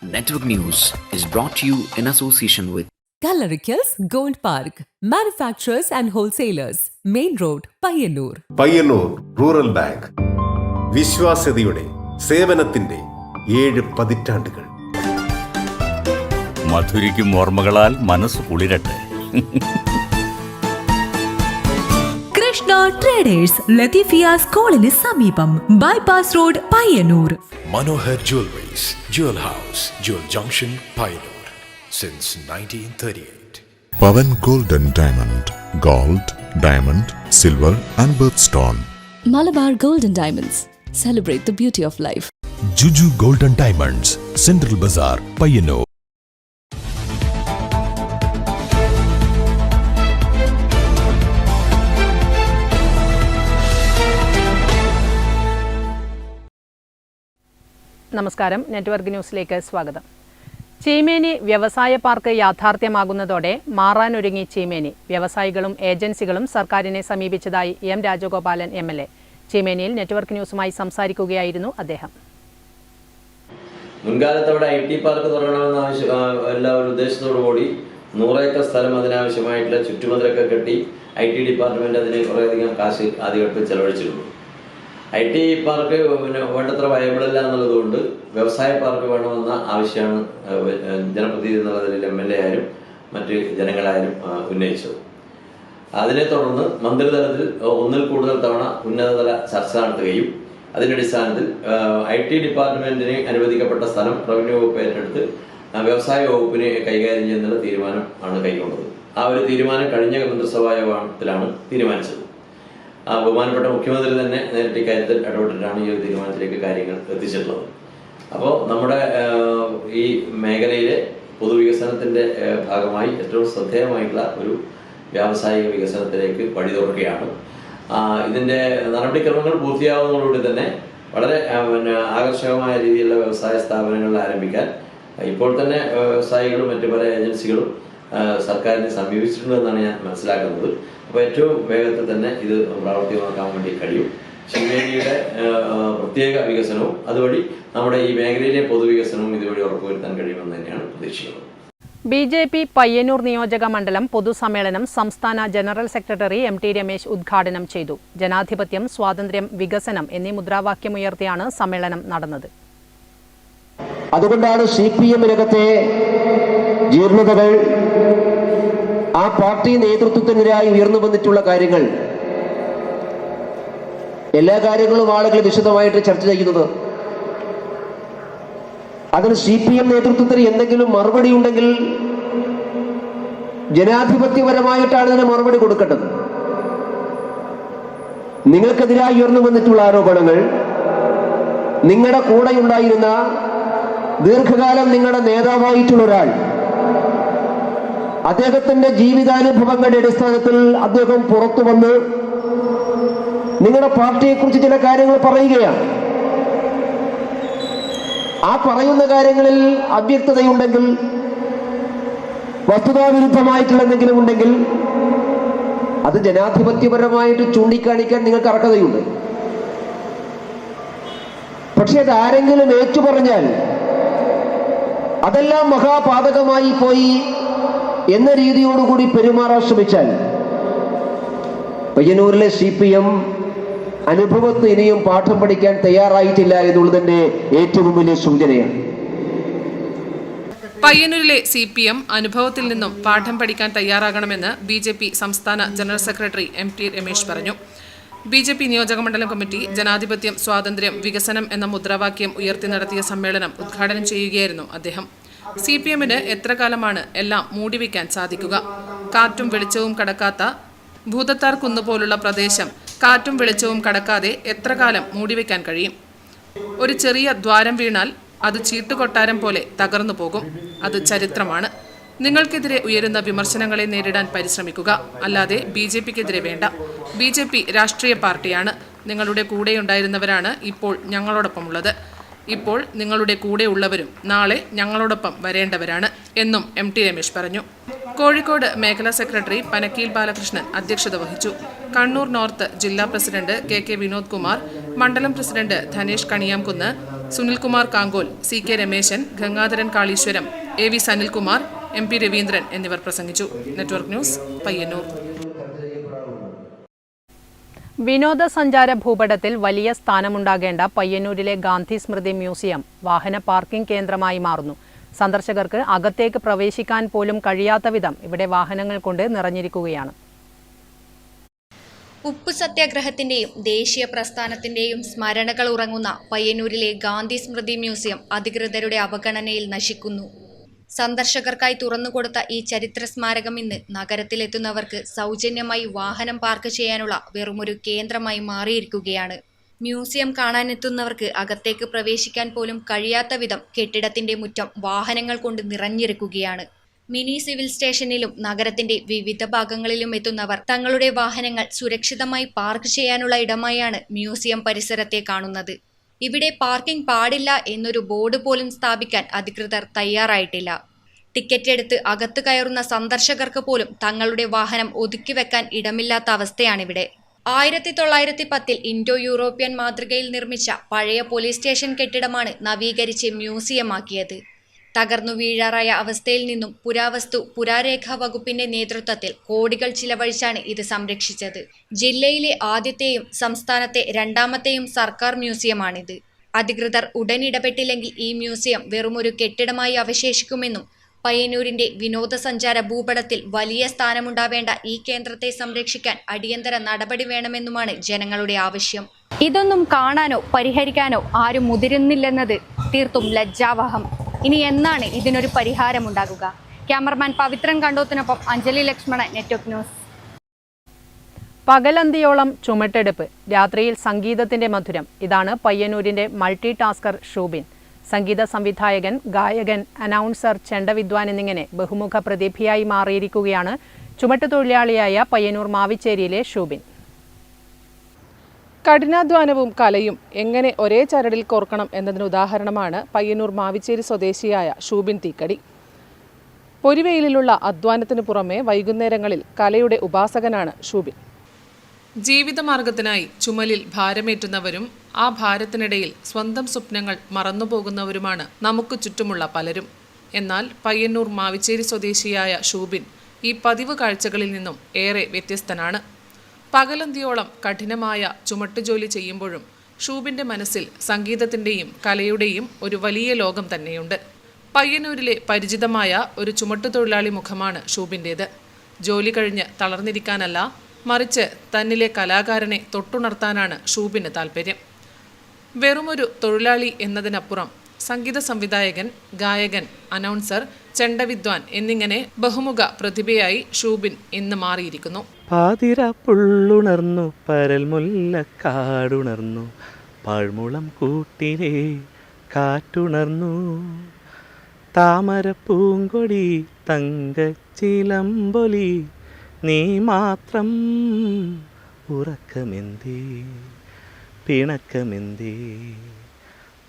Network News is brought to you in association with Kallarikals Gold Park, manufacturers and wholesalers, Main Road, Payyannur. Payyannur rural bank വിശ്വാസ്യതയുടെ സേവനത്തിന്റെ 7 പതിറ്റാണ്ടുകൾ. മധുരിക്കും ഓർമ്മകളാൽ മനസ്സ് കുളിരട്ടെ. Krishna traders Latheefiya സ്കൂളിന് സമീപം bypass road Payyanur. Manohar Jewelries, Jewel House, Jewel Junction, Payyanur, since 1938. Pavan Gold and Diamond, Gold, Diamond, Silver and Birthstone. Malabar Gold and Diamonds, celebrate the beauty of life. Juju Gold and Diamonds, Central Bazaar, Payyanur. നമസ്കാരം, network ന്യൂസിലേക്ക് സ്വാഗതം. ചീമേനി വ്യവസായ park യാഥാർത്ഥ്യമാകുന്നതോടെ മാറാനൊരുങ്ങി Cheemeni. വ്യവസായികളും ഏജൻസികളും സർക്കാരിനെ സമീപിച്ചതായി M Rajagopalan MLA. ചീമേനിയിൽ network ന്യൂസുമായി സംസാരിക്കുകയായിരുന്നു അദ്ദേഹം. മുൻകാലത്ത് അവിടെ IT park തുടങ്ങണമെന്ന എല്ലാ ഒരു ഉദ്ദേശത്തോടു കൂടി 100 ഏക്കർ സ്ഥലം അതിനാവശ്യമായിട്ടുള്ള ചുറ്റുമതിലൊക്കെ കെട്ടി IT ഡിപ്പാർട്ട്മെന്റ് അതിന് കുറേയധികം കാശ് ആദ്യഘട്ടത്തിൽ ചെലവഴിച്ചിരുന്നു. IT പാർക്ക് വേണ്ടത്ര വയബിളല്ല എന്നുള്ളതുകൊണ്ട് വ്യവസായ പാർക്ക് വേണമെന്ന ആവശ്യമാണ് ജനപ്രതിനിധി എന്നുള്ള നിലയിൽ MLA ആയാലും മറ്റ് ജനങ്ങളായാലും ഉന്നയിച്ചത്. അതിനെ തുടർന്ന് മന്ത്രിതലത്തിൽ ഒന്നിൽ കൂടുതൽ തവണ ഉന്നതതല ചർച്ച നടത്തുകയും അതിൻ്റെ അടിസ്ഥാനത്തിൽ IT ഡിപ്പാർട്ട്മെന്റിന് അനുവദിക്കപ്പെട്ട സ്ഥലം റവന്യൂ വകുപ്പ് ഏറ്റെടുത്ത് വ്യവസായ വകുപ്പിനെ കൈകാര്യം ചെയ്യുന്നുള്ള തീരുമാനം ആണ് കൈക്കൊണ്ടത്. ആ ഒരു തീരുമാനം കഴിഞ്ഞ മന്ത്രിസഭാ യോഗത്തിലാണ് തീരുമാനിച്ചത്. ബഹുമാനപ്പെട്ട മുഖ്യമന്ത്രി തന്നെ നേരിട്ട് ഇക്കാര്യത്തിൽ ഇടപെട്ടിട്ടാണ് ഈ ഒരു തീരുമാനത്തിലേക്ക് കാര്യങ്ങൾ എത്തിച്ചിട്ടുള്ളത്. അപ്പോൾ നമ്മുടെ ഈ മേഖലയിലെ പൊതുവികസനത്തിൻ്റെ ഭാഗമായി ഏറ്റവും ശ്രദ്ധേയമായിട്ടുള്ള ഒരു വ്യാവസായിക വികസനത്തിലേക്ക് വഴി തുറക്കുകയാണ്. ഇതിൻ്റെ നടപടിക്രമങ്ങൾ പൂർത്തിയാവുന്നതോടുകൂടി തന്നെ വളരെ ആകർഷകമായ രീതിയിലുള്ള വ്യവസായ സ്ഥാപനങ്ങൾ ആരംഭിക്കാൻ ഇപ്പോൾ തന്നെ വ്യവസായികളും മറ്റു പല ഏജൻസികളും സർക്കാരിനെ സമീപിച്ചിട്ടുണ്ടെന്നാണ് ഞാൻ മനസ്സിലാക്കുന്നത്. അപ്പോൾ ഏറ്റവും വേഗത്തിൽ തന്നെ ഇത് പ്രാവർത്തികമാക്കാൻ വേണ്ടി കഴിയും. ചീമേനിയുടെ പ്രത്യേക വികസനവും അതുവഴി നമ്മുടെ ഈ മേഖലയിലെ പൊതുവികസനവും ഇതുവഴി ഉറപ്പുവരുത്താൻ കഴിയുമെന്ന് തന്നെയാണ് പ്രതീക്ഷിക്കുന്നത്. BJP പയ്യന്നൂർ നിയോജക മണ്ഡലം പൊതുസമ്മേളനം സംസ്ഥാന ജനറൽ സെക്രട്ടറി MT രമേശ് ഉദ്ഘാടനം ചെയ്തു. ജനാധിപത്യം, സ്വാതന്ത്ര്യം, വികസനം എന്നീ മുദ്രാവാക്യമുയർത്തിയാണ് സമ്മേളനം നടന്നത്. അതുകൊണ്ടാണ് CPM-നകത്തെ ജീർണതകൾ, ആ പാർട്ടി നേതൃത്വത്തിനെതിരായി ഉയർന്നു വന്നിട്ടുള്ള കാര്യങ്ങൾ, എല്ലാ കാര്യങ്ങളും ആളുകൾ വിശദമായിട്ട് ചർച്ച ചെയ്യുന്നത്. അതിന് CPM നേതൃത്വത്തിന് എന്തെങ്കിലും മറുപടി ഉണ്ടെങ്കിൽ ജനാധിപത്യപരമായിട്ടാണ് ഇതിന് മറുപടി കൊടുക്കേണ്ടത്. നിങ്ങൾക്കെതിരായി ഉയർന്നു വന്നിട്ടുള്ള ആരോപണങ്ങൾ, നിങ്ങളുടെ കൂടെ ഉണ്ടായിരുന്ന ദീർഘകാലം നിങ്ങളുടെ നേതാവായിട്ടുള്ള ഒരാൾ, അദ്ദേഹത്തിന്റെ ജീവിതാനുഭവങ്ങളുടെ അടിസ്ഥാനത്തിൽ അദ്ദേഹം പുറത്തു വന്ന് നിങ്ങളുടെ പാർട്ടിയെക്കുറിച്ച് ചില കാര്യങ്ങൾ പറയുകയാണ്. ആ പറയുന്ന കാര്യങ്ങളിൽ അവ്യക്തതയുണ്ടെങ്കിൽ, വസ്തുതാവിരുദ്ധമായിട്ടുള്ള എന്തെങ്കിലും ഉണ്ടെങ്കിൽ അത് ജനാധിപത്യപരമായിട്ട് ചൂണ്ടിക്കാണിക്കാൻ നിങ്ങൾക്ക് അർഹതയുണ്ട്. പക്ഷെ അത് ആരെങ്കിലും ഏറ്റുപറഞ്ഞാൽ അതെല്ലാം മഹാപാതകമായി പോയി എന്ന രീതിയോടുകൂടി പെരുമാറാൻ ശ്രമിച്ചാൽ പയ്യന്നൂരിലെ CPM അനുഭവത്തിൽ ഇനിയും പാഠം പഠിക്കാൻ തയ്യാറായിട്ടില്ല എന്നുള്ളതിന്റെ ഏറ്റവും വലിയ സൂചനയാണ്. പയ്യന്നൂരിലെ CPM അനുഭവത്തിൽ നിന്നും പാഠം പഠിക്കാൻ തയ്യാറാകണമെന്ന് BJP സംസ്ഥാന ജനറൽ സെക്രട്ടറി MT രമേശ് പറഞ്ഞു. BJP നിയോജകമണ്ഡലം കമ്മിറ്റി ജനാധിപത്യം, സ്വാതന്ത്ര്യം, വികസനം എന്ന മുദ്രാവാക്യം ഉയർത്തി നടത്തിയ സമ്മേളനം ഉദ്ഘാടനം ചെയ്യുകയായിരുന്നു അദ്ദേഹം. CPM-ന് എത്ര കാലമാണ് എല്ലാം മൂടിവെക്കാൻ സാധിക്കുക? കാറ്റും വെളിച്ചവും കടക്കാത്ത ഭൂതത്താർ കുന്നുപോലുള്ള പ്രദേശം കാറ്റും വെളിച്ചവും കടക്കാതെ എത്ര കാലം മൂടിവെക്കാൻ കഴിയും? ഒരു ചെറിയ ദ്വാരം വീണാൽ അത് ചീട്ടുകൊട്ടാരം പോലെ തകർന്നു പോകും. അത് ചരിത്രമാണ്. നിങ്ങൾക്കെതിരെ ഉയരുന്ന വിമർശനങ്ങളെ നേരിടാൻ പരിശ്രമിക്കുക, അല്ലാതെ BJP-ക്കെതിരെ വേണ്ട. BJP രാഷ്ട്രീയ പാർട്ടിയാണ്. നിങ്ങളുടെ കൂടെയുണ്ടായിരുന്നവരാണ് ഇപ്പോൾ ഞങ്ങളോടൊപ്പമുള്ളത്. ഇപ്പോൾ നിങ്ങളുടെ കൂടെയുള്ളവരും നാളെ ഞങ്ങളോടൊപ്പം വരേണ്ടവരാണ് എന്നും MT രമേശ് പറഞ്ഞു. കോഴിക്കോട് മേഖലാ സെക്രട്ടറി പനക്കീൽ ബാലകൃഷ്ണൻ അധ്യക്ഷത വഹിച്ചു. കണ്ണൂർ നോർത്ത് ജില്ലാ പ്രസിഡന്റ് KK വിനോദ് കുമാർ, മണ്ഡലം president Dhanesh Kaniyamkunnu, Sunilkumar Kankol, CK Rameshan, Gangadharan Kaleeshwaram, AV Sanilkumar, MP Raveendran എന്നിവർ പ്രസംഗിച്ചു. Network news, Payyannur. വിനോദസഞ്ചാര ഭൂപടത്തിൽ വലിയ സ്ഥാനമുണ്ടാകേണ്ട പയ്യന്നൂരിലെ ഗാന്ധി സ്മൃതി മ്യൂസിയം വാഹന പാർക്കിംഗ് കേന്ദ്രമായി മാറുന്നു. സന്ദർശകർക്ക് അകത്തേക്ക് പ്രവേശിക്കാൻ പോലും കഴിയാത്ത വിധം ഇവിടെ വാഹനങ്ങൾ കൊണ്ട് നിറഞ്ഞിരിക്കുകയാണ്. ഉപ്പു സത്യാഗ്രഹത്തിന്റെയും ദേശീയ പ്രസ്ഥാനത്തിന്റെയും സ്മരണകൾ ഉറങ്ങുന്ന പയ്യന്നൂരിലെ ഗാന്ധി സ്മൃതി മ്യൂസിയം അധികൃതരുടെ അവഗണനയിൽ നശിക്കുന്നു. സന്ദർശകർക്കായി തുറന്നുകൊടുത്ത ഈ ചരിത്ര സ്മാരകം ഇന്ന് നഗരത്തിലെത്തുന്നവർക്ക് സൗജന്യമായി വാഹനം പാർക്ക് ചെയ്യാനുള്ള വെറുമൊരു കേന്ദ്രമായി മാറിയിരിക്കുകയാണ്. മ്യൂസിയം കാണാനെത്തുന്നവർക്ക് അകത്തേക്ക് പ്രവേശിക്കാൻ പോലും കഴിയാത്ത വിധം കെട്ടിടത്തിന്റെ മുറ്റം വാഹനങ്ങൾ കൊണ്ട് നിറഞ്ഞിരിക്കുകയാണ്. മിനി സിവിൽ സ്റ്റേഷനിലും നഗരത്തിന്റെ വിവിധ ഭാഗങ്ങളിലും എത്തുന്നവർ തങ്ങളുടെ വാഹനങ്ങൾ സുരക്ഷിതമായി പാർക്ക് ചെയ്യാനുള്ള ഇടമായാണ് മ്യൂസിയം പരിസരത്തെ കാണുന്നത്. ഇവിടെ പാർക്കിംഗ് പാടില്ല എന്നൊരു ബോർഡ് പോലും സ്ഥാപിക്കാൻ അധികൃതർ തയ്യാറായിട്ടില്ല. ടിക്കറ്റ് എടുത്ത് അകത്ത് കയറുന്ന സന്ദർശകർക്ക് പോലും തങ്ങളുടെ വാഹനം ഒതുക്കി വെക്കാൻ ഇടമില്ലാത്ത അവസ്ഥയാണിവിടെ. 1910 ഇൻഡോ യൂറോപ്യൻ മാതൃകയിൽ നിർമ്മിച്ച പഴയ പോലീസ് സ്റ്റേഷൻ കെട്ടിടമാണ് നവീകരിച്ച് മ്യൂസിയമാക്കിയത്. തകർന്നു വീഴാറായ അവസ്ഥയിൽ നിന്നും പുരാവസ്തു പുരാരേഖാ വകുപ്പിന്റെ നേതൃത്വത്തിൽ കോടികൾ ചിലവഴിച്ചാണ് ഇത് സംരക്ഷിച്ചത്. ജില്ലയിലെ ആദ്യത്തെയും സംസ്ഥാനത്തെ രണ്ടാമത്തെയും സർക്കാർ മ്യൂസിയമാണിത്. അധികൃതർ ഉടൻ ഇടപെട്ടില്ലെങ്കിൽ ഈ മ്യൂസിയം വെറുമൊരു കെട്ടിടമായി അവശേഷിക്കുമെന്നും പയ്യന്നൂരിന്റെ വിനോദസഞ്ചാര ഭൂപടത്തിൽ വലിയ സ്ഥാനമുണ്ടാവേണ്ട ഈ കേന്ദ്രത്തെ സംരക്ഷിക്കാൻ അടിയന്തര നടപടി വേണമെന്നുമാണ് ജനങ്ങളുടെ ആവശ്യം. ഇതൊന്നും കാണാനോ പരിഹരിക്കാനോ ആരും മുതിരുന്നില്ലെന്നത് തീർത്തും ലജ്ജാവഹം. ഇനി എന്നാണ് ഇതിനൊരു പരിഹാരമുണ്ടാകുക? ക്യാമറമാൻ പവിത്രൻ കണ്ടോത്തിനൊപ്പം അഞ്ജലി ലക്ഷ്മണൻ, നെറ്റ്വർക്ക് ന്യൂസ്. പകലന്തിയോളം ചുമട്ടെടുപ്പ്, രാത്രിയിൽ സംഗീതത്തിന്റെ മധുരം. ഇതാണ് പയ്യന്നൂരിന്റെ മൾട്ടി ടാസ്കർ ഷൂബിൻ. സംഗീത സംവിധായകൻ, ഗായകൻ, അനൗൺസർ, ചെണ്ടവിദ്വാൻ എന്നിങ്ങനെ ബഹുമുഖ പ്രതിഭയായി മാറിയിരിക്കുകയാണ് ചുമട്ടുതൊഴിലാളിയായ പയ്യന്നൂർ മാവിച്ചേരിയിലെ ഷൂബിൻ. കഠിനാധ്വാനവും കലയും എങ്ങനെ ഒരേ ചരടിൽ കോർക്കണം എന്നതിന് ഉദാഹരണമാണ് പയ്യന്നൂർ മാവിച്ചേരി സ്വദേശിയായ ഷൂബിൻ തീക്കടി. പൊരിവെയിലുള്ള അധ്വാനത്തിന് പുറമെ വൈകുന്നേരങ്ങളിൽ കലയുടെ ഉപാസകനാണ് ഷൂബിൻ. ജീവിതമാർഗത്തിനായി ചുമലിൽ ഭാരമേറ്റുന്നവരും ആ ഭാരത്തിനിടയിൽ സ്വന്തം സ്വപ്നങ്ങൾ മറന്നുപോകുന്നവരുമാണ് നമുക്ക് ചുറ്റുമുള്ള പലരും. എന്നാൽ പയ്യന്നൂർ മാവിച്ചേരി സ്വദേശിയായ ഷൂബിൻ ഈ പതിവ് കാഴ്ചകളിൽ നിന്നും ഏറെ വ്യത്യസ്തനാണ്. പകലന്തിയോളം കഠിനമായ ചുമട്ടുജോലി ചെയ്യുമ്പോഴും ഷൂബിൻ്റെ മനസ്സിൽ സംഗീതത്തിൻ്റെയും കലയുടെയും ഒരു വലിയ ലോകം തന്നെയുണ്ട്. പയ്യന്നൂരിലെ പരിചിതമായ ഒരു ചുമട്ടുതൊഴിലാളി മുഖമാണ് ഷൂബിൻ്റേത്. ജോലി കഴിഞ്ഞ് തളർന്നിരിക്കാനല്ല, മറിച്ച് തന്നിലെ കലാകാരനെ തൊട്ടുണർത്താനാണ് ഷൂബിന് താല്പര്യം. വെറുമൊരു തൊഴിലാളി എന്നതിനപ്പുറം സംഗീത സംവിധായകൻ, ഗായകൻ, അനൗൺസർ, ചെണ്ടവിദ്വാൻ എന്നിങ്ങനെ ബഹുമുഖ പ്രതിഭയായി ഷൂബിൻ ഇന്ന് മാറിയിരിക്കുന്നു. പാതിര പുള്ളുണർന്നു, പരൽ മുല്ലക്കാടുണർന്നു, പാഴ്മുളം കൂട്ടിലെ കാറ്റുണർന്നു, താമര പൂങ്കൊടി തങ്കച്ചിലമ്പൊലി, നീ മാത്രം ഉറക്കമെന്തേ പിണക്കമെന്തേ.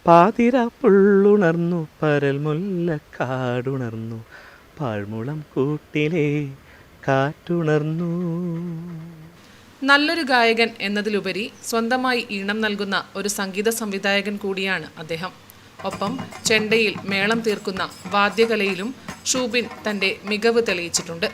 പാതിര പുള്ളുണർന്നു, പരൽ മുല്ലക്കാടുണർന്നു, പാഴ്മുളം കൂട്ടിലെ കാറ്റുണർന്നു. നല്ലൊരു ഗായകൻ എന്നതിലുപരി സ്വന്തമായി ഈണം നൽകുന്ന ഒരു സംഗീത സംവിധായകൻ കൂടിയാണ് അദ്ദേഹം. ഒപ്പം ചെണ്ടയിൽ മേളം തീർക്കുന്ന വാദ്യകലയിലും ഷൂബിൻ തൻ്റെ മികവ് തെളിയിച്ചിട്ടുണ്ട്.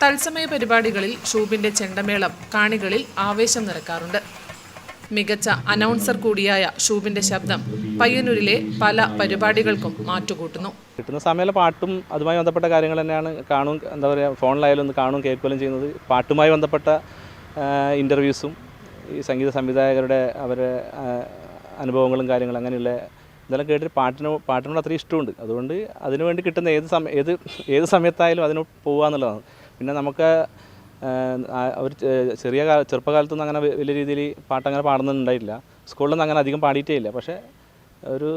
തത്സമയ പരിപാടികളിൽ ഷൂബിൻ്റെ ചെണ്ടമേളം കാണികളിൽ ആവേശം നിറക്കാറുണ്ട്. മികച്ച അനൗൺസർ കൂടിയായ ഷൂബിൻ്റെ ശബ്ദം പയ്യന്നൂരിലെ പല പരിപാടികൾക്കും മാറ്റുകൂട്ടുന്നു. കിട്ടുന്ന സമയത്ത് പാട്ടും അതുമായി ബന്ധപ്പെട്ട കാര്യങ്ങൾ തന്നെയാണ് കാണും, എന്താ പറയുക, ഫോണിലായാലും ഒന്ന് കാണും കേൾക്കുകയും ചെയ്യുന്നത്. പാട്ടുമായി ബന്ധപ്പെട്ട ഇൻ്റർവ്യൂസും ഈ സംഗീത സംവിധായകരുടെ അവരുടെ അനുഭവങ്ങളും കാര്യങ്ങളും അങ്ങനെയുള്ള ഇതെല്ലാം കേട്ടിട്ട് പാട്ടിനോട് അത്രയും ഇഷ്ടമുണ്ട്. അതുകൊണ്ട് അതിനുവേണ്ടി കിട്ടുന്ന ഏത് സമയത്തായാലും അതിനോട് പോകുക എന്നുള്ളതാണ്. പിന്നെ നമുക്ക് ഒരു ചെറുപ്പകാലത്തൊന്നും അങ്ങനെ വലിയ രീതിയിൽ പാട്ടങ്ങനെ പാടുന്നുണ്ടായിട്ടില്ല. സ്കൂളിലൊന്നും അങ്ങനെ അധികം പാടിയിട്ടേ ഇല്ല. പക്ഷേ ഒരു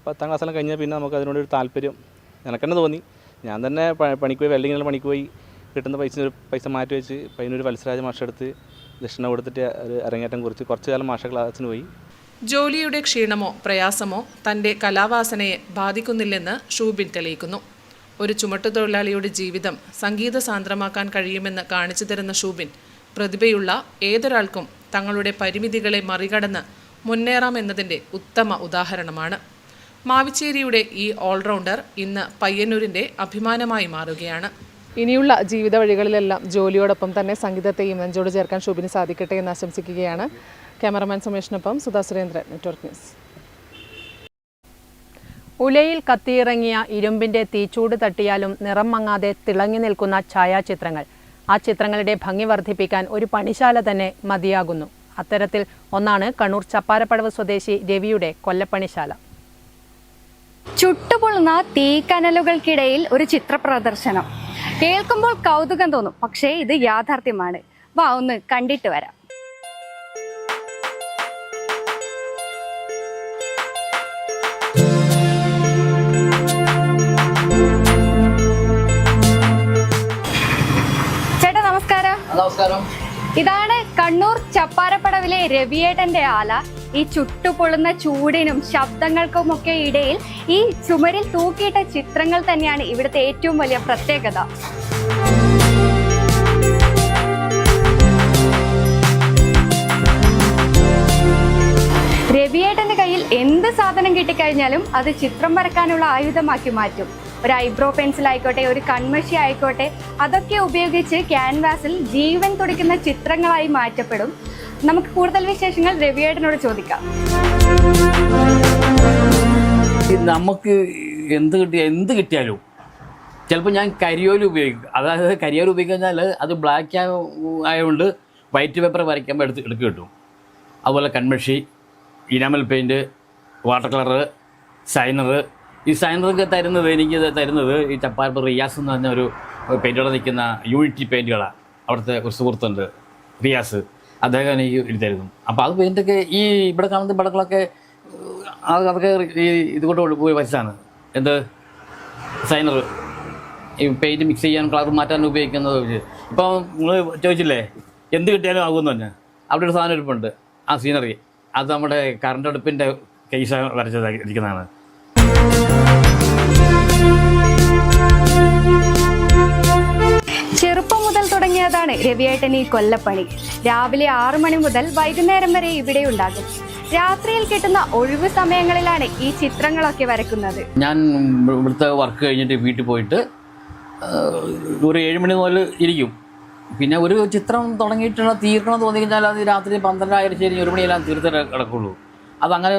10ാം ക്ലാസ്സെല്ലാം കഴിഞ്ഞാൽ പിന്നെ നമുക്ക് അതിനോടൊരു താല്പര്യം എനിക്ക് തന്നെ തോന്നി. ഞാൻ തന്നെ പണിക്ക് പോയി, വെൽഡിങ്ങിനുള്ള പണിക്ക് പോയി കിട്ടുന്ന പൈസ മാറ്റി വെച്ച് പയ്യന്നൂർ വത്സരാജ മാഷെടുത്ത് ദക്ഷിണ കൊടുത്തിട്ട് ഒരു അരങ്ങേറ്റം കുറിച്ച് കുറച്ചു കാലം മാഷ ക്ലാസ്സിന് പോയി. ജോലിയുടെ ക്ഷീണമോ പ്രയാസമോ തൻ്റെ കലാവാസനയെ ബാധിക്കുന്നില്ലെന്ന് ഷൂബിൻ തെളിയിക്കുന്നു. ഒരു ചുമട്ടുതൊഴിലാളിയുടെ ജീവിതം സംഗീത സാന്ദ്രമാക്കാൻ കഴിയുമെന്ന് കാണിച്ചു തരുന്ന ഷൂബിൻ പ്രതിഭയുള്ള ഏതൊരാൾക്കും തങ്ങളുടെ പരിമിതികളെ മറികടന്ന് മുന്നേറാമെന്നതിൻ്റെ ഉത്തമ ഉദാഹരണമാണ്. മാവിച്ചേരിയുടെ ഈ ഓൾറൗണ്ടർ ഇന്ന് പയ്യന്നൂരിൻ്റെ അഭിമാനമായി മാറുകയാണ്. ഇനിയുള്ള ജീവിത വഴികളിലെല്ലാം ജോലിയോടൊപ്പം തന്നെ സംഗീതത്തെയും നെഞ്ചോട് ചേർക്കാൻ ഷൂബിന് സാധിക്കട്ടെ എന്ന് ആശംസിക്കുകയാണ്. ക്യാമറമാൻ സുമേഷിനൊപ്പം സുധാ സുരേന്ദ്രൻ, നെറ്റ്വർക്ക് ന്യൂസ്. ഉലയിൽ കത്തിയിറങ്ങിയ ഇരുമ്പിന്റെ തീച്ചൂട് തട്ടിയാലും നിറം മങ്ങാതെ തിളങ്ങി നിൽക്കുന്ന ഛായാചിത്രങ്ങൾ. ആ ചിത്രങ്ങളുടെ ഭംഗി വർദ്ധിപ്പിക്കാൻ ഒരു പണിശാല തന്നെ മതിയാകുന്നു. അത്തരത്തിൽ ഒന്നാണ് കണ്ണൂർ ചപ്പാരപ്പടവ് സ്വദേശി രവിയുടെ കൊല്ലപ്പണിശാല. ചുട്ടുപൊള്ളുന്ന തീക്കനലുകൾക്കിടയിൽ ഒരു ചിത്ര പ്രദർശനം. കേൾക്കുമ്പോൾ കൗതുകം തോന്നും, പക്ഷേ ഇത് യാഥാർത്ഥ്യമാണ്. വാ ഒന്ന് കണ്ടിട്ട് വരാം. ചേട്ടാ നമസ്കാരം. നമസ്കാരം. ഇതാണ് കണ്ണൂർ ചപ്പാരപ്പടവിലെ രവിയേട്ടന്റെ ആല. ഈ ചുട്ടുപൊള്ളുന്ന ചൂടിനും ശബ്ദങ്ങൾക്കുമൊക്കെ ഇടയിൽ ഈ ചുമരിൽ തൂക്കിയിട്ട ചിത്രങ്ങൾ തന്നെയാണ് ഇവിടുത്തെ ഏറ്റവും വലിയ പ്രത്യേകത. രവിയേട്ടന്റെ കയ്യിൽ എന്ത് സാധനം കിട്ടിക്കഴിഞ്ഞാലും അത് ചിത്രം വരക്കാനുള്ള ആയുധമാക്കി മാറ്റും. ഒരു ഐബ്രോ പെൻസിൽ ആയിക്കോട്ടെ, ഒരു കൺമഷി ആയിക്കോട്ടെ, അതൊക്കെ ഉപയോഗിച്ച് ക്യാൻവാസിൽ ജീവൻ തുടിക്കുന്ന ചിത്രങ്ങളായി മാറ്റപ്പെടും. നമുക്ക് കൂടുതൽ വിശേഷങ്ങൾ രവിയേട്ടനോട് ചോദിക്കാം. നമുക്ക് എന്ത് കിട്ടിയാലും ചിലപ്പോൾ ഞാൻ കരിയോല് ഉപയോഗിക്കും. അതായത് കരിയോല് ഉപയോഗിച്ചാൽ അത് ബ്ലാക്ക് ആയതുകൊണ്ട് വൈറ്റ് പേപ്പർ വരയ്ക്കുമ്പോൾ എടുത്ത് കിട്ടും. അതുപോലെ കൺമഷി, enamel paint, water colour, shiner. ഈ ഷൈനറൊക്കെ എനിക്ക് തരുന്നത് ഈ ചപ്പാരപ്പടവ് റിയാസ് എന്ന് പറഞ്ഞ ഒരു പെയിൻറ്റോടെ നിൽക്കുന്ന യൂണിറ്റി പെയിൻറ്റുകളാണ്. അവിടുത്തെ ഒരു സുഹൃത്തുണ്ട് റിയാസ്, അദ്ദേഹം എനിക്ക് എടുത്തായിരുന്നു. അപ്പോൾ അത് പെയിൻറ്റൊക്കെ ഈ ഇവിടെ കാണുന്ന പടങ്ങളൊക്കെ അതൊക്കെ ഈ ഇതുകൊണ്ട് പോയി വരച്ചാണ്. എന്ത് ഷൈനർ, ഈ പെയിൻറ്റ് മിക്സ് ചെയ്യാൻ കളർ മാറ്റാൻ ഉപയോഗിക്കുന്നത്. ഇപ്പോൾ നിങ്ങൾ ചോദിച്ചില്ലേ എന്ത് കിട്ടിയാലും ആകുമെന്ന് പറഞ്ഞാൽ, അവിടെ ഒരു സാധനം ഇരിപ്പുണ്ട്, ആ സീനറി. അത് നമ്മുടെ കറണ്ട് അടുപ്പിൻ്റെ കേസ് വരച്ചതായിരിക്കുന്നതാണ്. ചെറുപ്പം മുതൽ തുടങ്ങിയതാണ് രവിയേട്ടൻ ഈ കൊല്ലപ്പണി. രാവിലെ 6 മണി മുതൽ വൈകുന്നേരം വരെ ഇവിടെ ഉണ്ടാകും. രാത്രിയിൽ കിട്ടുന്ന ഒഴിവ് സമയങ്ങളിലാണ് ഈ ചിത്രങ്ങളൊക്കെ വരക്കുന്നത്. ഞാൻ ഇവിടുത്തെ വർക്ക് കഴിഞ്ഞിട്ട് വീട്ടിൽ പോയിട്ട് ഒരു 7 മണി മുതൽ ഇരിക്കും. പിന്നെ ഒരു ചിത്രം തുടങ്ങിയിട്ടുള്ള തീർക്കണം തോന്നി കഴിഞ്ഞാൽ അത് രാത്രി 12 ശരി 1 മണിയെല്ലാം തീർത്ത് കിടക്കുള്ളൂ. അതങ്ങനെ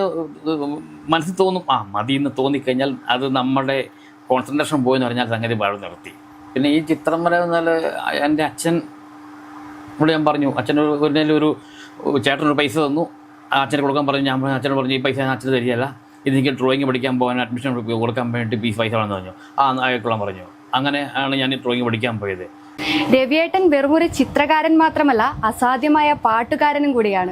മനസ്സിൽ തോന്നും, മതി എന്ന് തോന്നിക്കഴിഞ്ഞാൽ അത് നമ്മുടെ കോൺസെൻട്രേഷൻ പോയെന്ന് പറഞ്ഞാൽ സംഗതി പാട് നിർത്തി. പിന്നെ ഈ ചിത്രം വരെ എന്നാൽ എൻ്റെ അച്ഛൻ ഇവിടെ ഞാൻ പറഞ്ഞു, അച്ഛൻ ഒരു ചേട്ടനൊരു പൈസ തന്നു, അച്ഛനെ കൊടുക്കാൻ പറഞ്ഞു. ഞാൻ അച്ഛനോട് പറഞ്ഞു ഈ പൈസ ഞാൻ അച്ഛന് തരികയല്ല, ഇതെനിക്ക് ഡ്രോയിങ് പഠിക്കാൻ പോകാൻ അഡ്മിഷൻ കൊടുക്കാൻ വേണ്ടി പൈസ വേണമെന്ന് പറഞ്ഞു. ആയിക്കോളാൻ പറഞ്ഞു. അങ്ങനെ ആണ് ഞാൻ ഡ്രോയിങ് പഠിക്കാൻ പോയത്. രവിയേട്ടൻ വെറുമൊരു ചിത്രകാരൻ മാത്രമല്ല, അസാധ്യമായ പാട്ടുകാരനും കൂടിയാണ്.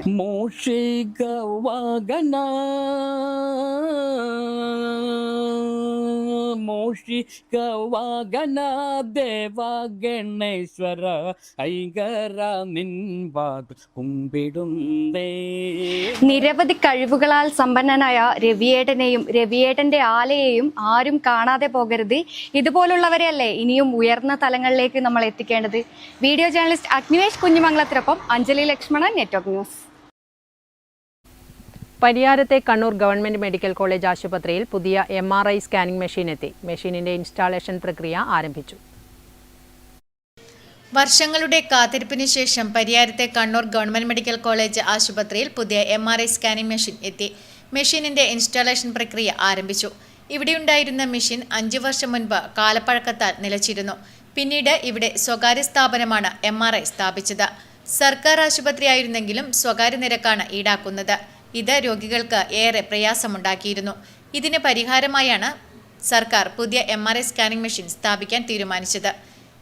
നിരവധി കഴിവുകളാൽ സമ്പന്നനായ രവിയേട്ടനെയും രവിയേട്ടന്റെ ആലയെയും ആരും കാണാതെ പോകരുത്. ഇതുപോലുള്ളവരെയല്ലേ ഇനിയും ഉയർന്ന തലങ്ങളിലേക്ക് നമ്മൾ എത്തിക്കേണ്ടത്. വീഡിയോ ജേർണലിസ്റ്റ് അഗ്നിവേഷ് കുഞ്ഞുമംഗലത്തിനൊപ്പം അഞ്ജലി ലക്ഷ്മണൻ, നെറ്റ്വർക്ക് ന്യൂസ്. പരിയാരത്തെ കണ്ണൂർ ഗവൺമെന്റ് മെഡിക്കൽ കോളേജ് ആശുപത്രിയിൽ പുതിയ MRI സ്കാനിംഗ് മെഷീൻ എത്തി. മെഷീനിന്റെ ഇൻസ്റ്റാളേഷൻ പ്രക്രിയ ആരംഭിച്ചു. വർഷങ്ങളുടെ കാത്തിരിപ്പിന് ശേഷം പരിയാരത്തെ കണ്ണൂർ ഗവൺമെന്റ് മെഡിക്കൽ കോളേജ് ആശുപത്രിയിൽ പുതിയ MRI സ്കാനിംഗ് മെഷീൻ എത്തി. മെഷീനിന്റെ ഇൻസ്റ്റാളേഷൻ പ്രക്രിയ ആരംഭിച്ചു. ഇവിടെയുണ്ടായിരുന്ന മെഷീൻ 5 വർഷം മുൻപ് കാലപ്പഴക്കത്താൽ നിലച്ചിരുന്നു. പിന്നീട് ഇവിടെ സ്വകാര്യ സ്ഥാപനമാണ് MRI സ്ഥാപിച്ചത്. സർക്കാർ ആശുപത്രിയായിരുന്നെങ്കിലും സ്വകാര്യ നിരക്കാണ് ഈടാക്കുന്നത്. ഇത് രോഗികൾക്ക് ഏറെ പ്രയാസമുണ്ടാക്കിയിരുന്നു. ഇതിന് പരിഹാരമായാണ് സർക്കാർ പുതിയ MRI സ്കാനിംഗ് മെഷീൻ സ്ഥാപിക്കാൻ തീരുമാനിച്ചത്.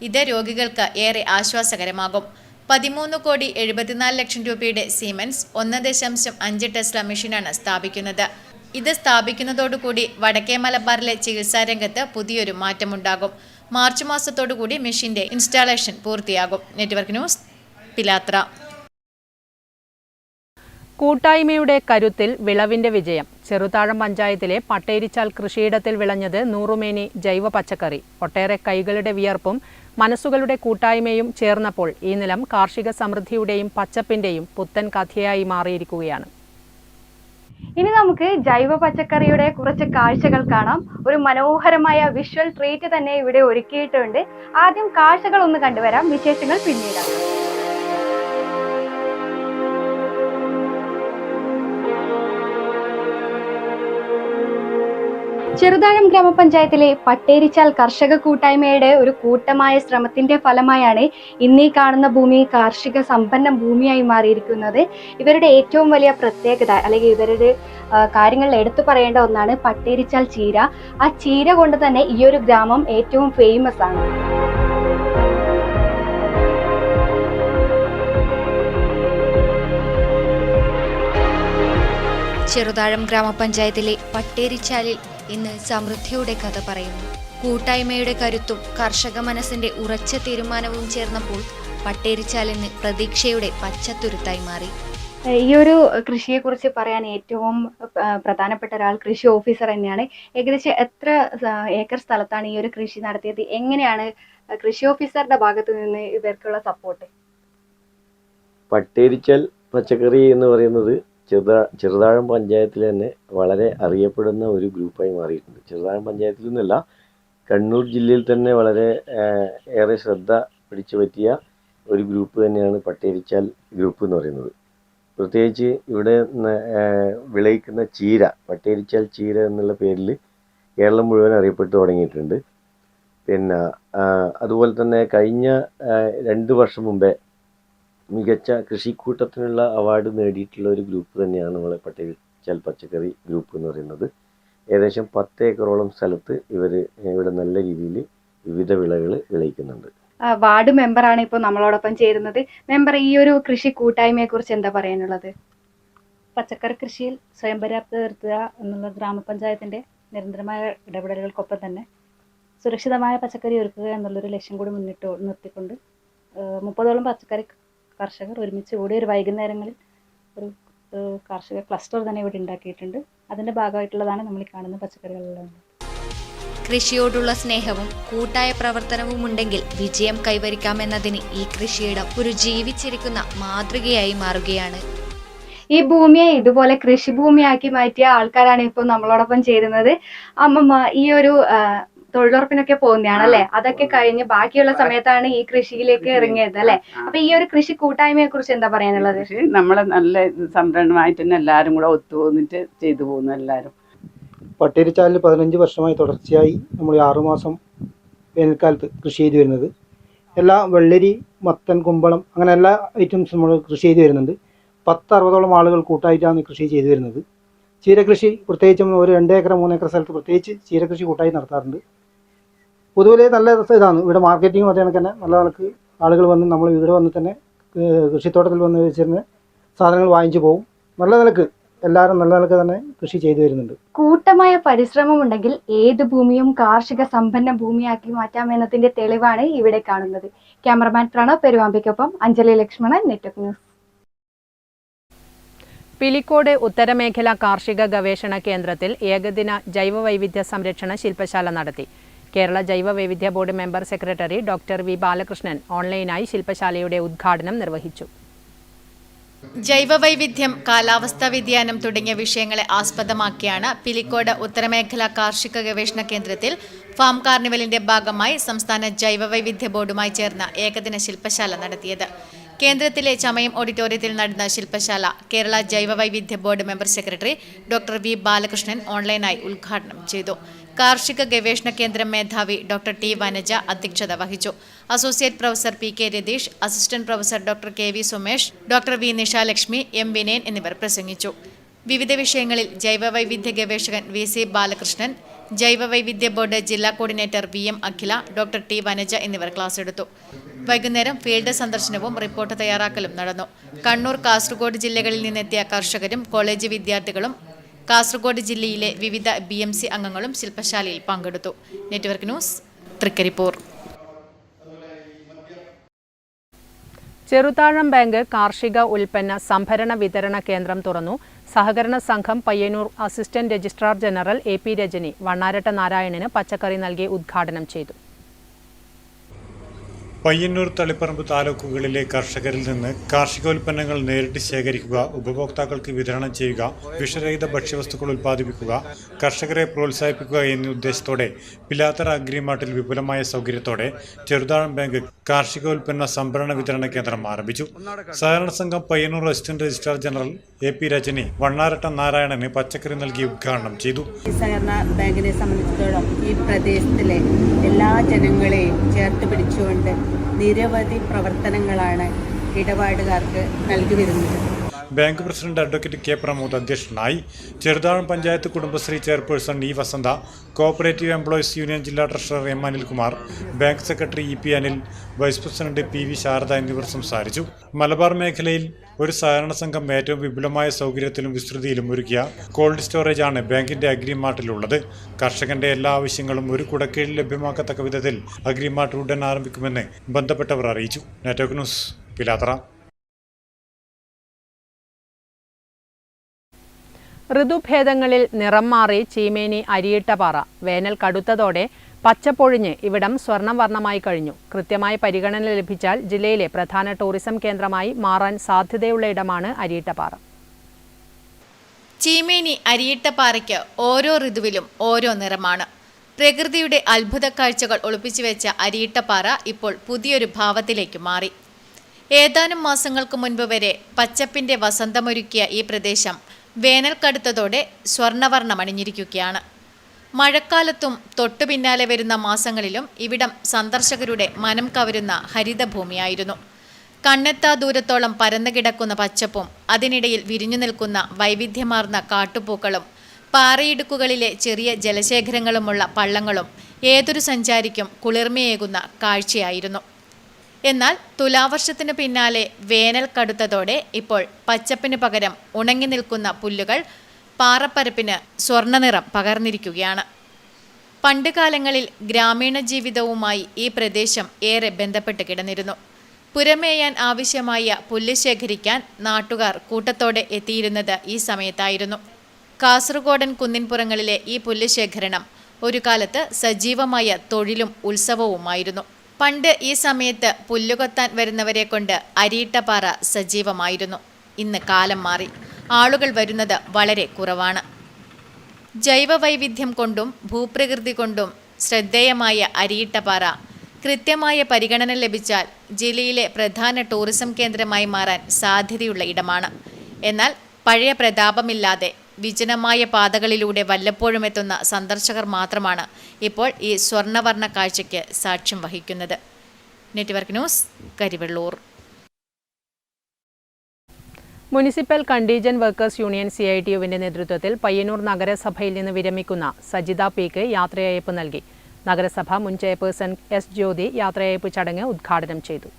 ഇത് രോഗികൾക്ക് ഏറെ ആശ്വാസകരമാകും. 13,74,00,000 രൂപയുടെ സീമെൻസ് 1.5 ടെസ്ല മെഷീനാണ് സ്ഥാപിക്കുന്നത്. ഇത് സ്ഥാപിക്കുന്നതോടുകൂടി വടക്കേ മലബാറിലെ ചികിത്സാരംഗത്ത് പുതിയൊരു മാറ്റമുണ്ടാകും. മാർച്ച് മാസത്തോടുകൂടി മെഷീന്റെ ഇൻസ്റ്റാളേഷൻ പൂർത്തിയാകും. Network news, Pilathara. കൂട്ടായ്മയുടെ കരുത്തിൽ വിളവിന്റെ വിജയം. ചെറുതാഴം പഞ്ചായത്തിലെ പട്ടേരിച്ചാൽ കൃഷിയിടത്തിൽ വിളഞ്ഞത് നൂറുമേനി ജൈവ പച്ചക്കറി. ഒട്ടേറെ കൈകളുടെ വിയർപ്പും മനസ്സുകളുടെ കൂട്ടായ്മയും ചേർന്നപ്പോൾ ഈ നിലം കാർഷിക സമൃദ്ധിയുടെയും പച്ചപ്പിന്റെയും പുത്തൻ കഥയായി മാറിയിരിക്കുകയാണ്. ഇനി നമുക്ക് ജൈവ പച്ചക്കറിയുടെ കുറച്ച് കാഴ്ചകൾ കാണാം. ഒരു മനോഹരമായ വിഷ്വൽ ട്രീറ്റ് തന്നെ ഇവിടെ ഒരുക്കിയിട്ടുണ്ട്. ആദ്യം കാഴ്ചകൾ ഒന്ന് കണ്ടുവരാം, വിശേഷങ്ങൾ പിന്നീട്. ചെറുതാഴം ഗ്രാമപഞ്ചായത്തിലെ പട്ടേരിച്ചാൽ കർഷക കൂട്ടായ്മയുടെ ഒരു കൂട്ടമായ ശ്രമത്തിന്റെ ഫലമായാണ് ഇന്നീ കാണുന്ന ഭൂമി കാർഷിക സമ്പന്ന ഭൂമിയായി മാറിയിരിക്കുന്നത്. ഇവരുടെ ഏറ്റവും വലിയ പ്രത്യേകത അല്ലെങ്കിൽ ഇവരുടെ കാര്യങ്ങളിൽ എടുത്തു പറയേണ്ട ഒന്നാണ് പട്ടേരിച്ചാൽ ചീര. ആ ചീര കൊണ്ട് തന്നെ ഈ ഒരു ഗ്രാമം ഏറ്റവും ഫേമസ് ആണ്. ചെറുതാഴം ഗ്രാമപഞ്ചായത്തിലെ പട്ടേരിച്ചാലിൽ ഇന്ന് സമൃദ്ധിയുടെ കഥ പറയുന്നു. കൂട്ടായ്മയുടെ കരുത്തും കർഷക മനസ്സിന്റെ ഉറച്ച തീരുമാനവും ചേർന്നപ്പോൾ പട്ടേരിച്ചാൽ ഇന്ന് പ്രതീക്ഷയുടെ പച്ചത്തുരുത്തായി മാറി. ഈ ഒരു കൃഷിയെ കുറിച്ച് പറയാൻ ഏറ്റവും പ്രധാനപ്പെട്ട ഒരാൾ കൃഷി ഓഫീസർ തന്നെയാണ്. ഏകദേശം എത്ര ഏക്കർ സ്ഥലത്താണ് ഈ ഒരു കൃഷി നടത്തിയത്? എങ്ങനെയാണ് കൃഷി ഓഫീസറുടെ ഭാഗത്ത് നിന്ന് ഇവർക്കുള്ള സപ്പോർട്ട്? പട്ടേരിച്ചാൽ പച്ചക്കറി എന്ന് പറയുന്നത് ചെറുതാഴം പഞ്ചായത്തിൽ തന്നെ വളരെ അറിയപ്പെടുന്ന ഒരു ഗ്രൂപ്പായി മാറിയിട്ടുണ്ട്. ചെറുതാഴം പഞ്ചായത്തിൽ നിന്നല്ല, കണ്ണൂർ ജില്ലയിൽ തന്നെ വളരെ ഏറെ ശ്രദ്ധ പിടിച്ചു പറ്റിയ ഒരു ഗ്രൂപ്പ് തന്നെയാണ് പട്ടേരിച്ചാൽ ഗ്രൂപ്പ് എന്ന് പറയുന്നത്. പ്രത്യേകിച്ച് ഇവിടെ വിളയിക്കുന്ന ചീര, പട്ടേരിച്ചാൽ ചീര എന്നുള്ള പേരിൽ കേരളം മുഴുവൻ അറിയപ്പെട്ടു തുടങ്ങിയിട്ടുണ്ട്. പിന്നെ അതുപോലെ തന്നെ കഴിഞ്ഞ 2 വർഷം മുമ്പേ മികച്ച കൃഷിക്കൂട്ടത്തിനുള്ള അവാർഡ് നേടിയിട്ടുള്ള ഒരു ഗ്രൂപ്പ് തന്നെയാണ് നമ്മളെ പട്ടേരിച്ചാൽ പച്ചക്കറി ഗ്രൂപ്പ് എന്ന് പറയുന്നത്. ഏകദേശം 10 ഏക്കറോളം സ്ഥലത്ത് ഇവിടെ നല്ല രീതിയിൽ വിവിധ വിളകൾ വിളയിക്കുന്നുണ്ട്. വാർഡ് മെമ്പറാണ് ഇപ്പോൾ നമ്മളോടൊപ്പം ചേരുന്നത്. മെമ്പർ, ഈ ഒരു കൃഷി കൂട്ടായ്മയെ കുറിച്ച് എന്താ പറയാനുള്ളത്? പച്ചക്കറി കൃഷിയിൽ സ്വയം പര്യാപ്തത വരുത്തുക എന്നുള്ള ഗ്രാമപഞ്ചായത്തിൻ്റെ നിരന്തരമായ ഇടപെടലുകൾക്കൊപ്പം തന്നെ സുരക്ഷിതമായ പച്ചക്കറി ഒരുക്കുക എന്നുള്ളൊരു ലക്ഷ്യം കൂടി മുന്നിട്ട് നിർത്തിക്കൊണ്ട് 30ഓളം പച്ചക്കറി കർഷകർ ഒരുമിച്ച് കൂടി ഒരു വൈകുന്നേരങ്ങളിൽ ഒരു കാർഷിക ക്ലസ്റ്റർ തന്നെ ഇവിടെ ഉണ്ടാക്കിയിട്ടുണ്ട്. അതിൻ്റെ ഭാഗമായിട്ടുള്ളതാണ് നമ്മൾ ഈ കാണുന്ന പച്ചക്കറികളെല്ലാം. കൃഷിയോടുള്ള സ്നേഹവും കൂട്ടായ പ്രവർത്തനവും ഉണ്ടെങ്കിൽ വിജയം കൈവരിക്കാമെന്നതിന് ഈ കൃഷിയിടം ഒരു ജീവിച്ചിരിക്കുന്ന മാതൃകയായി മാറുകയാണ്. ഈ ഭൂമിയെ ഇതുപോലെ കൃഷിഭൂമിയാക്കി മാറ്റിയ ആൾക്കാരാണ് ഇപ്പോൾ നമ്മളോടൊപ്പം ചേരുന്നത്. അമ്മമ്മ, ഈ ഒരു തൊഴിലുറപ്പിനൊക്കെ പോകുന്നതാണല്ലേ? അതൊക്കെ കഴിഞ്ഞ് ബാക്കിയുള്ള സമയത്താണ് ഈ കൃഷിയിലേക്ക് ഇറങ്ങിയത് അല്ലെ? അപ്പൊ ഈ ഒരു കൃഷി കൂട്ടായ്മയെ കുറിച്ച് എന്താ പറയാനുള്ളത്? നമ്മളെ നല്ല സംരംഭമായിട്ട് തന്നെ എല്ലാവരും കൂടെ ഒത്തുപോന്നിട്ട് ചെയ്തു പോകുന്നു. എല്ലാവരും പട്ടേരിച്ചാലിൽ 15 വർഷമായി തുടർച്ചയായി നമ്മൾ 6 മാസം വേനൽക്കാലത്ത് കൃഷി ചെയ്തു വരുന്നത്. എല്ലാ വെള്ളരി, മത്തൻ, കുമ്പളം അങ്ങനെ എല്ലാ ഐറ്റംസും നമ്മൾ കൃഷി ചെയ്തു വരുന്നുണ്ട്. 10-60ഓളം ആളുകൾ കൂട്ടായിട്ടാണ് കൃഷി ചെയ്തു വരുന്നത്. ചീരകൃഷി പ്രത്യേകിച്ചും ഒരു 2 ഏക്കർ 3 ഏക്കർ സ്ഥലത്ത് പ്രത്യേകിച്ച് ചീരകൃഷി കൂട്ടായി നടത്താറുണ്ട്. പൊതുവെ നല്ല ഇതാണ് ഇവിടെ മാർക്കറ്റിംഗ് അതേ കണക്ക് തന്നെ നല്ല നിലക്ക് ആളുകൾ വന്ന് നമ്മൾ ഇവിടെ വന്ന് തന്നെ കൃഷിത്തോട്ടത്തിൽ വന്ന് വെച്ചിരുന്ന സാധനങ്ങൾ വാങ്ങിച്ചു പോകും. നല്ല നിലക്ക് എല്ലാവരും നല്ല നിലക്ക് തന്നെ കൃഷി ചെയ്തു വരുന്നുണ്ട്. കൂട്ടമായ പരിശ്രമം ഉണ്ടെങ്കിൽ ഏത് ഭൂമിയും കാർഷിക സമ്പന്ന ഭൂമിയാക്കി മാറ്റാമെന്നതിന്റെ തെളിവാണ് ഇവിടെ കാണുന്നത്. ക്യാമറമാൻ പ്രണവ് പെരുവാമ്പിക്കൊപ്പം അഞ്ജലി ലക്ഷ്മണൻ, നെറ്റ്വർക്ക് ന്യൂസ്. പിലിക്കോട് ഉത്തരമേഖല കാർഷിക ഗവേഷണ കേന്ദ്രത്തിൽ ഏകദിന ജൈവവൈവിധ്യ സംരക്ഷണ ശില്പശാല നടത്തി. കേരള ജൈവവൈവിധ്യ board member secretary doctor V Balakrishnan ഓൺലൈനായി ശില്പശാലയുടെ ഉദ്ഘാടനം നിർവഹിച്ചു. ജൈവവൈവിധ്യം, കാലാവസ്ഥാ വ്യതിയാനം തുടങ്ങിയ വിഷയങ്ങളെ ആസ്പദമാക്കിയാണ് പിലിക്കോട് ഉത്തരമേഖല കാർഷിക ഗവേഷണ കേന്ദ്രത്തിൽ ഫാം കാർണിവലിന്റെ ഭാഗമായി സംസ്ഥാന ജൈവവൈവിധ്യ ബോർഡുമായി ചേർന്ന ഏകദിന ശില്പശാല നടത്തിയത്. കേന്ദ്രത്തിലെ ചമയം ഓഡിറ്റോറിയത്തിൽ നടന്ന ശില്പശാല കേരള ജൈവവൈവിധ്യ board member secretary doctor V Balakrishnan ഓൺലൈനായി ഉദ്ഘാടനം ചെയ്തു. കാർഷിക ഗവേഷണ കേന്ദ്രം മേധാവി ഡോക്ടർ ടി വനജ അധ്യക്ഷത വഹിച്ചു. Associate professor P K Ratheesh, assistant professor doctor K V Sumesh, doctor V Nishalakshmi, M Vinayan എന്നിവർ പ്രസംഗിച്ചു. വിവിധ വിഷയങ്ങളിൽ ജൈവവൈവിധ്യ ഗവേഷകൻ വി സി ബാലകൃഷ്ണൻ, ജൈവവൈവിധ്യ ബോർഡ് ജില്ലാ coordinator V M Akhila, doctor T Vanaja എന്നിവർ ക്ലാസ് എടുത്തു. വൈകുന്നേരം ഫീൽഡ് സന്ദർശനവും റിപ്പോർട്ട് തയ്യാറാക്കലും നടന്നു. കണ്ണൂർ, കാസർഗോഡ് ജില്ലകളിൽ നിന്നെത്തിയ കർഷകരും കോളേജ് വിദ്യാർത്ഥികളും കാസർഗോഡ് ജില്ലയിലെ വിവിധ BMC അംഗങ്ങളും ശില്പശാലയിൽ പങ്കെടുത്തു. Network news, Thrikkaripur. Cheruthazham bank കാർഷിക ഉൽപ്പന്ന സംഭരണ വിതരണ കേന്ദ്രം തുറന്നു. സഹകരണ സംഘം Payyanur assistant registrar general A P Rajani Vannaratta നാരായണന് പച്ചക്കറി നൽകി ഉദ്ഘാടനം ചെയ്തു. പയ്യന്നൂർ, തളിപ്പറമ്പ് താലൂക്കുകളിലെ കർഷകരിൽ നിന്ന് കാർഷികോൽപ്പന്നങ്ങൾ നേരിട്ട് ശേഖരിക്കുക, ഉപഭോക്താക്കൾക്ക് വിതരണം ചെയ്യുക, വിഷരഹിത ഭക്ഷ്യവസ്തുക്കൾ ഉൽപ്പാദിപ്പിക്കുക, കർഷകരെ പ്രോത്സാഹിപ്പിക്കുക എന്നീ ഉദ്ദേശത്തോടെ പിലാത്തറ അഗ്രിമാർട്ടിൽ വിപുലമായ സൗകര്യത്തോടെ ചെറുതാഴം ബാങ്ക് കാർഷികോൽപ്പന്ന സംഭരണ വിതരണ കേന്ദ്രം ആരംഭിച്ചു. സഹകരണ സംഘം Payyanur assistant registrar general A P Rajani Vannaratta നാരായണന് പച്ചക്കറി നൽകി ഉദ്ഘാടനം ചെയ്തു. സഹകരണ ബാങ്കിനെ സംബന്ധിച്ചിടത്തോളം ഈ പ്രദേശത്തിലെ എല്ലാ ജനങ്ങളെയും ചേർത്ത് പിടിച്ചുകൊണ്ട് നിരവധി പ്രവർത്തനങ്ങളാണ് ഇടപാടുകാർക്ക് നൽകി വരുന്നത്. Bank president advocate K Pramod അധ്യക്ഷനായി. Cheruthazham panchayat Kudumbashree chairperson E Vasantha, cooperative employees union ജില്ലാ treasurer M Anilkumar, bank secretary E P Anil, vice president P V Sharada എന്നിവർ സംസാരിച്ചു. മലബാർ മേഖലയിൽ ഒരു സഹകരണ സംഘം ഏറ്റവും വിപുലമായ സൗകര്യത്തിലും വിസ്തൃതിയിലും ഒരുക്കിയ കോൾഡ് സ്റ്റോറേജ് ആണ് ബാങ്കിന്റെ അഗ്രിമാർട്ടിലുള്ളത്. കർഷകന്റെ എല്ലാ ആവശ്യങ്ങളും ഒരു കുടക്കീഴിൽ ലഭ്യമാക്കത്തക്ക വിധത്തിൽ അഗ്രിമാർട്ട് ഉടൻ ആരംഭിക്കുമെന്ന് ബന്ധപ്പെട്ടവർ അറിയിച്ചു. Network news, Pilathara. ഋതുഭേദങ്ങളിൽ നിറം മാറി ചീമേനി അരിയിട്ടപാറ. വേനൽ കടുത്തതോടെ പച്ചപ്പൊഴിഞ്ഞ് ഇവിടം സ്വർണ്ണവർണ്ണമായി കഴിഞ്ഞു. കൃത്യമായ പരിഗണന ലഭിച്ചാൽ ജില്ലയിലെ പ്രധാന ടൂറിസം കേന്ദ്രമായി മാറാൻ സാധ്യതയുള്ള ഇടമാണ് അരിയിട്ടപാറ. ചീമേനി അരിയിട്ടപാറയ്ക്ക് ഓരോ ഋതുവിലും ഓരോ നിറമാണ്. പ്രകൃതിയുടെ അത്ഭുത കാഴ്ചകൾ ഒളിപ്പിച്ചുവെച്ച അരിയിട്ടപാറ ഇപ്പോൾ പുതിയൊരു ഭാവത്തിലേക്ക് മാറി. ഏതാനും മാസങ്ങൾക്ക് മുൻപ് വരെ പച്ചപ്പിന്റെ വസന്തമൊരുക്കിയ ഈ പ്രദേശം വേനൽ കടുത്തതോടെ സ്വർണ്ണവർണ്ണമണിഞ്ഞിരിക്കുകയാണ്. മഴക്കാലത്തും തൊട്ടു പിന്നാലെ വരുന്ന മാസങ്ങളിലും ഇവിടം സന്ദർശകരുടെ മനം കവരുന്ന ഹരിതഭൂമിയായിരുന്നു. കണ്ണെത്താ ദൂരത്തോളം പരന്നു കിടക്കുന്ന പച്ചപ്പും അതിനിടയിൽ വിരിഞ്ഞു നിൽക്കുന്ന വൈവിധ്യമാർന്ന കാട്ടുപൂക്കളും പാറയിടുക്കുകളിലെ ചെറിയ ജലശേഖരങ്ങളുമുള്ള പള്ളങ്ങളും ഏതൊരു സഞ്ചാരിക്കും കുളിർമയേകുന്ന കാഴ്ചയായിരുന്നു. എന്നാൽ തുലാവർഷത്തിനു പിന്നാലെ വേനൽ കടുത്തതോടെ ഇപ്പോൾ പച്ചപ്പിന് പകരം ഉണങ്ങി നിൽക്കുന്ന പുല്ലുകൾ പാറപ്പരപ്പിന് സ്വർണ്ണനിറം പകർന്നിരിക്കുകയാണ്. പണ്ടുകാലങ്ങളിൽ ഗ്രാമീണ ജീവിതവുമായി ഈ പ്രദേശം ഏറെ ബന്ധപ്പെട്ട് കിടന്നിരുന്നു. പുരമേയാൻ ആവശ്യമായ പുല്ല് ശേഖരിക്കാൻ നാട്ടുകാർ കൂട്ടത്തോടെ എത്തിയിരുന്നത് ഈ സമയത്തായിരുന്നു. കാസർഗോഡൻ കുന്നിൻപുറങ്ങളിലെ ഈ പുല്ല് ശേഖരണം ഒരു കാലത്ത് സജീവമായ തൊഴിലും ഉത്സവവുമായിരുന്നു. പണ്ട് ഈ സമയത്ത് പുല്ലുകൊത്താൻ വരുന്നവരെ കൊണ്ട് അരിയിട്ടപാറ സജീവമായിരുന്നു. ഇന്ന് കാലം മാറി. ആളുകൾ വരുന്നത് വളരെ കുറവാണ്. ജൈവവൈവിധ്യം കൊണ്ടും ഭൂപ്രകൃതി കൊണ്ടും ശ്രദ്ധേയമായ അരിയിട്ടപാറ കൃത്യമായ പരിഗണന ലഭിച്ചാൽ ജില്ലയിലെ പ്രധാന ടൂറിസം കേന്ദ്രമായി മാറാൻ സാധ്യതയുള്ള ഇടമാണ്. എന്നാൽ പഴയ പ്രതാപമില്ലാതെ വിജനമായ പാതകളിലൂടെ വല്ലപ്പോഴും എത്തുന്ന സന്ദർശകർ മാത്രമാണ് ഇപ്പോൾ ഈ സ്വർണ്ണവർണ്ണ കാഴ്ചയ്ക്ക് സാക്ഷ്യം വഹിക്കുന്നത്. Network news, Karivellur. Municipal contingent workers union CITUവിന്റെ നേതൃത്വത്തിൽ പയ്യന്നൂർ നഗരസഭയിൽ നിന്ന് വിരമിക്കുന്ന സജിത പിക്ക് യാത്രയയപ്പ് നൽകി. നഗരസഭ മുൻ ചെയർപേഴ്സൺ എസ് ജ്യോതി യാത്രയയപ്പ് ചടങ്ങ് ഉദ്ഘാടനം ചെയ്തു.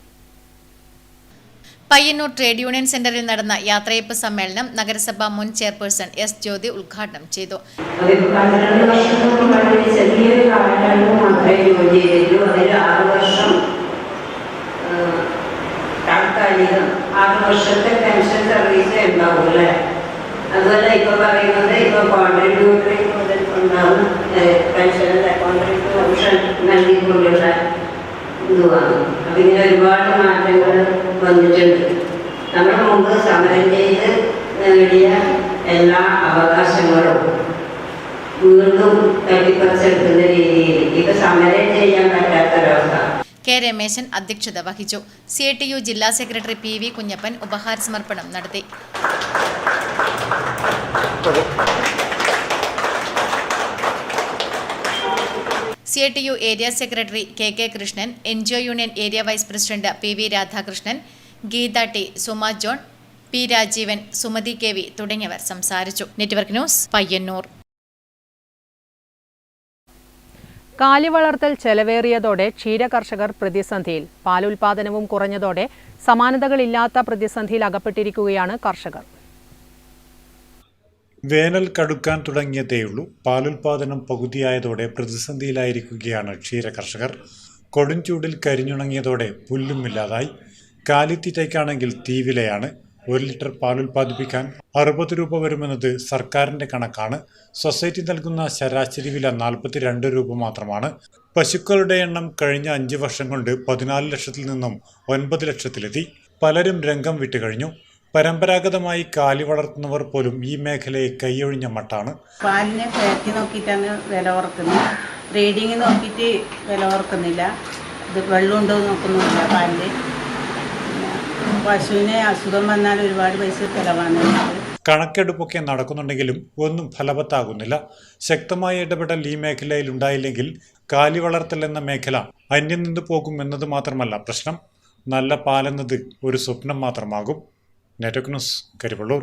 പയ്യന്നൂർ ട്രേഡ് യൂണിയൻ സെന്ററിൽ നടന്ന യാത്രയയപ്പ് സമ്മേളനം നഗരസഭ മുൻ ചെയർപേഴ്സൺ എസ് ജ്യോതി ഉദ്ഘാടനം ചെയ്തു. 12 വർഷത്തോളം വളരെ ചെറിയൊരു കാലയളവ് മാത്രമേ ജോലി ചെയ്തിട്ടുള്ളൂ. അതിൽ 6 വർഷം താൽക്കാലികം 6 വർഷത്തെ പെൻഷൻ സർവീസ് ഉണ്ടാവും അല്ലേ. അതുപോലെ ഇപ്പൊ പറയുന്നത് ഇപ്പൊ കോൺട്രിബ്യൂട്ടറി ഉണ്ടാവും പെൻഷന്റെ കോൺട്രിബ്യൂഷൻ നൽകിക്കൊണ്ടുള്ള ഇതുമാണ്. അപ്പൊ ഇങ്ങനെ ഒരുപാട് മാറ്റങ്ങൾ വന്നിട്ടുണ്ട്. നമ്മൾ മുമ്പ് സമരം ചെയ്ത് നേടിയ എല്ലാ അവകാശങ്ങളും വീണ്ടും തട്ടിപ്പറിച്ചെടുക്കുന്ന രീതിയിൽ ഇപ്പൊ സമരം ചെയ്യാൻ പറ്റാത്തൊരവസ്ഥ. കെ രമേശൻ അധ്യക്ഷത വഹിച്ചു. CITU ജില്ലാ സെക്രട്ടറി PV കുഞ്ഞപ്പൻ ഉപഹാര സമർപ്പണം നടത്തി. CITU area secretary KK Krishnan, NGO union area vice president PV Radhakrishnan, Geetha T, Suma John, P Rajeevan, Sumathi KV തുടങ്ങിയവർ സംസാരിച്ചു. Network news, Payyanur. കാലിവളർത്തൽ ചെലവേറിയതോടെ ക്ഷീര കർഷകർ പ്രതിസന്ധിയിൽ. പാലുൽപാദനവും കുറഞ്ഞതോടെ സമാനതകളില്ലാത്ത പ്രതിസന്ധിയിൽ അകപ്പെട്ടിരിക്കുകയാണ് കർഷകർ. വേനൽ കടുക്കാൻ തുടങ്ങിയതേയുള്ളൂ. പാലുൽപാദനം പകുതിയായതോടെ പ്രതിസന്ധിയിലായിരിക്കുകയാണ് ക്ഷീര കർഷകർ. കൊടുംചൂടിൽ കരിഞ്ഞുണങ്ങിയതോടെ പുല്ലും ഇല്ലാതായി. കാലിത്തീറ്റയ്ക്കാണെങ്കിൽ തീവിലയാണ്. 1 ലിറ്റർ പാൽ ഉൽപ്പാദിപ്പിക്കാൻ 60 രൂപ വരുമെന്നത് സർക്കാരിന്റെ കണക്കാണ്. സൊസൈറ്റി നൽകുന്ന ശരാശരി വില 42 രൂപ മാത്രമാണ്. പശുക്കളുടെ എണ്ണം കഴിഞ്ഞ 5 വർഷം കൊണ്ട് 14 ലക്ഷത്തിൽ നിന്നും 9 ലക്ഷത്തിലെത്തി. പലരും രംഗം വിട്ടുകഴിഞ്ഞു. പരമ്പരാഗതമായി കാലി വളർത്തുന്നവർ പോലും ഈ മേഖലയെ കൈയൊഴിഞ്ഞ മട്ടാണ്. പാലിനെ ഫാറ്റ് നോക്കിയിട്ടാണ് വില ഓർക്കുന്നത്. ബ്രീഡിങ് നോക്കിയിട്ട് വില ഓർക്കുന്നില്ല. ഇത് വെള്ളമുണ്ടോ നോക്കുന്നില്ല. പാലിൽ പശുവിനെ അസുഖം വന്നാൽ ഒരുപാട് പൈസ ചിലവാണ്. കണക്കെടുപ്പൊക്കെ നടക്കുന്നുണ്ടെങ്കിലും ഒന്നും ഫലവത്താകുന്നില്ല. ശക്തമായ ഇടപെടൽ ഈ മേഖലയിൽ ഉണ്ടായില്ലെങ്കിൽ കാലി വളർത്തൽ എന്ന മേഖല അന്യം നിന്നു പോകും എന്നത് മാത്രമല്ല പ്രശ്നം, നല്ല പാലെന്നത് ഒരു സ്വപ്നം മാത്രമാകും. Network news, Karivellur.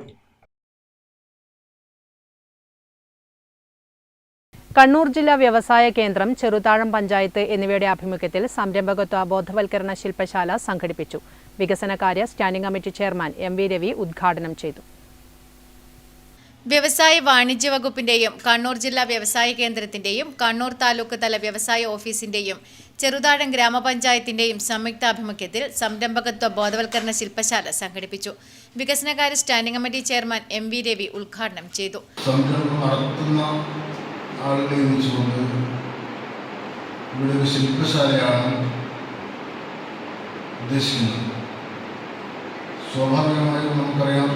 കണ്ണൂർ ജില്ലാ വ്യവസായ കേന്ദ്രം, ചെറുതാഴം പഞ്ചായത്ത് എന്നിവയുടെ ആഭിമുഖ്യത്തിൽ സംരംഭകത്വ ബോധവൽക്കരണ ശില്പശാല സംഘടിപ്പിച്ചു. വികസനകാര്യ standing committee chairman MV Ravi ഉദ്ഘാടനം ചെയ്തു. വ്യവസായ വാണിജ്യ വകുപ്പിന്റെയും കണ്ണൂർ ജില്ലാ വ്യവസായ കേന്ദ്രത്തിന്റെയും കണ്ണൂർ താലൂക്ക് തല വ്യവസായ ഓഫീസിന്റെയും ചെറുതാഴം ഗ്രാമപഞ്ചായത്തിന്റെയും സംയുക്താഭിമുഖ്യത്തിൽ സംരംഭകത്വ ബോധവൽക്കരണ ശില്പശാല സംഘടിപ്പിച്ചു. വികസനകാര്യ standing committee chairman MV Ravi ഉദ്ഘാടനം ചെയ്തു. ആളുകളെ ഒന്നിച്ചുകൊണ്ട് ഇവിടെ ഒരു ശില്പശാലയാണ് ഉദ്ദേശിക്കുന്നത്. സ്വാഭാവികമായും നമുക്കറിയാം,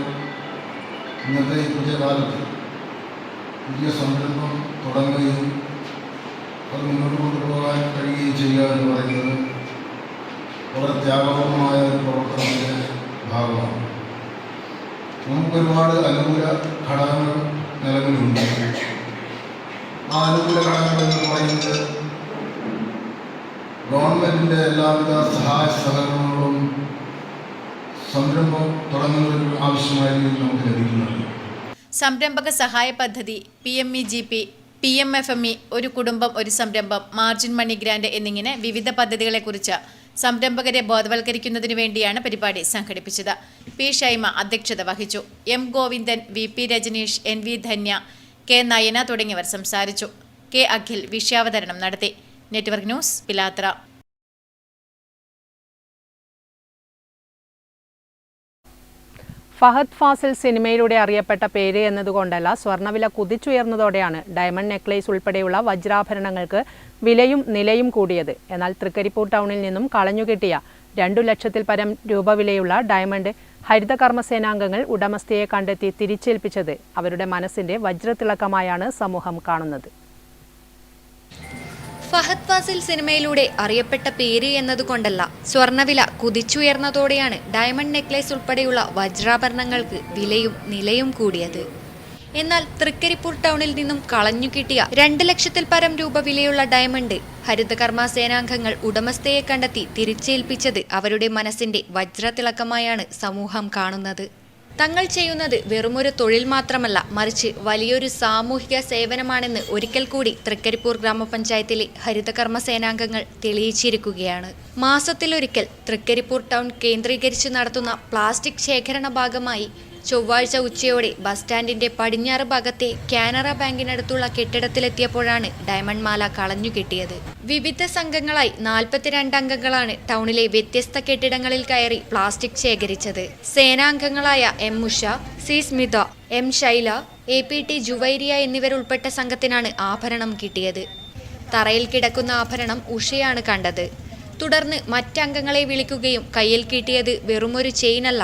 ഇന്നത്തെ ഈ പുതിയ കാലത്ത് പുതിയ സംരംഭം തുടങ്ങുകയും അത് മുന്നോട്ട് കൊണ്ടുപോകാൻ കഴിയുകയും ചെയ്യുക എന്ന് പറയുന്നത് വളരെ ത്യാഗപൂർണമായ ഒരു പ്രവർത്തനത്തിൻ്റെ ഭാഗമാണ്. നമുക്കൊരുപാട് അനുകൂല ഘടകങ്ങൾ നിലവിലുണ്ട്. ആ അനുകൂല ഘടകങ്ങൾ എന്ന് പറയുന്നത് ഗവൺമെൻറ്റിൻ്റെ എല്ലാവിധ സഹായ സഹകരണങ്ങളും സംരംഭം തുടങ്ങുന്നതിന് ആവശ്യമായ രീതിയിൽ നമുക്ക് ലഭിക്കുന്നുണ്ട്. സംരംഭക സഹായ പദ്ധതി, PMEGP, PMFME, ഒരു കുടുംബം ഒരു സംരംഭം, മാർജിൻ മണി ഗ്രാന്റ് എന്നിങ്ങനെ വിവിധ പദ്ധതികളെക്കുറിച്ച് സംരംഭകരെ ബോധവൽക്കരിക്കുന്നതിനു വേണ്ടിയാണ് പരിപാടി സംഘടിപ്പിച്ചത്. P ഷൈമ അധ്യക്ഷത വഹിച്ചു. M Govindan, VP Rajneesh, NV Dhanya, K Nayana തുടങ്ങിയവർ സംസാരിച്ചു. K അഖിൽ വിഷയാവതരണം നടത്തി. Network news, Pilathara. ഫഹദ് ഫാസിൽ സിനിമയിലൂടെ അറിയപ്പെട്ട പേര് എന്നതുകൊണ്ടല്ല, സ്വർണ്ണവില കുതിച്ചുയർന്നതോടെയാണ് ഡയമണ്ട് നെക്ലേസ് ഉൾപ്പെടെയുള്ള വജ്രാഭരണങ്ങൾക്ക് വിലയും നിലയും കൂടിയത്. എന്നാൽ തൃക്കരിപ്പൂർ ടൗണിൽ നിന്നും കളഞ്ഞുകിട്ടിയ 2 ലക്ഷത്തിൽ പരം രൂപ വിലയുള്ള ഡയമണ്ട് ഹരിതകർമ്മസേനാംഗങ്ങൾ ഉടമസ്ഥയെ കണ്ടെത്തി തിരിച്ചേൽപ്പിച്ചത് അവരുടെ മനസ്സിന്റെ വജ്രത്തിളക്കമായാണ് സമൂഹം കാണുന്നത്. ഫഹദ് ഫാസിൽ സിനിമയിലൂടെ അറിയപ്പെട്ട പേര് എന്നതുകൊണ്ടല്ല, സ്വർണ്ണവില കുതിച്ചുയർന്നതോടെയാണ് ഡയമണ്ട് നെക്ലേസ് ഉൾപ്പെടെയുള്ള വജ്രാഭരണങ്ങൾക്ക് വിലയും നിലയും കൂടിയത്. എന്നാൽ തൃക്കരിപ്പൂർ ടൗണിൽ നിന്നും കളഞ്ഞുകിട്ടിയ 2 ലക്ഷത്തിൽ പരം രൂപ വിലയുള്ള ഡയമണ്ട് ഹരിതകർമ്മ സേനാംഗങ്ങൾ ഉടമസ്ഥയെ കണ്ടെത്തി തിരിച്ചേൽപ്പിച്ചത് അവരുടെ മനസ്സിന്റെ വജ്രത്തിളക്കമായാണ് സമൂഹം കാണുന്നത്. തങ്ങൾ ചെയ്യുന്നത് വെറുമൊരു തൊഴിൽ മാത്രമല്ല, മറിച്ച് വലിയൊരു സാമൂഹിക സേവനമാണെന്ന് ഒരിക്കൽ കൂടി തൃക്കരിപ്പൂർ ഗ്രാമപഞ്ചായത്തിലെ ഹരിതകർമ്മ സേനാംഗങ്ങൾ തെളിയിച്ചിരിക്കുകയാണ്. മാസത്തിലൊരിക്കൽ തൃക്കരിപ്പൂർ ടൗൺ കേന്ദ്രീകരിച്ച് നടത്തുന്ന പ്ലാസ്റ്റിക് ശേഖരണ ഭാഗമായി ചൊവ്വാഴ്ച ഉച്ചയോടെ ബസ് സ്റ്റാൻഡിന്റെ പടിഞ്ഞാറ് ഭാഗത്തെ കാനറ ബാങ്കിനടുത്തുള്ള കെട്ടിടത്തിലെത്തിയപ്പോഴാണ് ഡയമണ്ട് മാല കളഞ്ഞുകിട്ടിയത്. വിവിധ സംഘങ്ങളായി 42 അംഗങ്ങളാണ് ടൗണിലെ വ്യത്യസ്ത കെട്ടിടങ്ങളിൽ കയറി പ്ലാസ്റ്റിക് ശേഖരിച്ചത്. സേനാംഗങ്ങളായ M Usha, C Smitha, M Shaila, APT Juwairiya എന്നിവരുൾപ്പെട്ട സംഘത്തിനാണ് ആഭരണം കിട്ടിയത്. തറയിൽ കിടക്കുന്ന ആഭരണം ഉഷയാണ് കണ്ടത്. തുടർന്ന് മറ്റംഗങ്ങളെ വിളിക്കുകയും കയ്യിൽ കിട്ടിയത് വെറുമൊരു ചെയിനല്ല,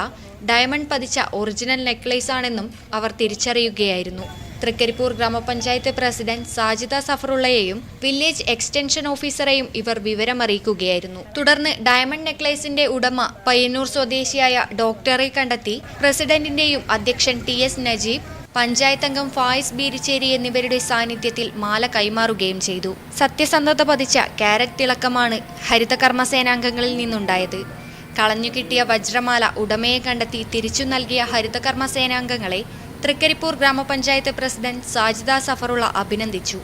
ഡയമണ്ട് പതിച്ച ഒറിജിനൽ നെക്ലേസ് ആണെന്നും അവർ തിരിച്ചറിയുകയായിരുന്നു. തൃക്കരിപ്പൂർ ഗ്രാമപഞ്ചായത്ത് പ്രസിഡന്റ് സാജിദ സഫറുള്ളയെയും വില്ലേജ് എക്സ്റ്റൻഷൻ ഓഫീസറെയും ഇവർ വിവരമറിയിക്കുകയായിരുന്നു. തുടർന്ന് ഡയമണ്ട് നെക്ലേസിന്റെ ഉടമ പയ്യന്നൂർ സ്വദേശിയായ ഡോക്ടറെ കണ്ടെത്തി പ്രസിഡന്റിന്റെയും അധ്യക്ഷൻ TS നജീബ്, പഞ്ചായത്ത് അംഗം ഫായിസ് ബീരിച്ചേരി എന്നിവരുടെ സാന്നിധ്യത്തിൽ മാല കൈമാറുകയും ചെയ്തു. സത്യസന്ധത പതിച്ച കാരറ്റ് തിളക്കമാണ് ഹരിതകർമ്മ സേനാംഗങ്ങളിൽ നിന്നുണ്ടായത്. കളഞ്ഞുകിട്ടിയ വജ്രമാല ഉടമയെ കണ്ടെത്തി തിരിച്ചു നൽകിയ ഹരിതകർമ്മ സേനാംഗങ്ങളെ തൃക്കരിപ്പൂർ ഗ്രാമപഞ്ചായത്ത് പ്രസിഡന്റ് സാജിദ സഫറുള്ള അഭിനന്ദിച്ചു.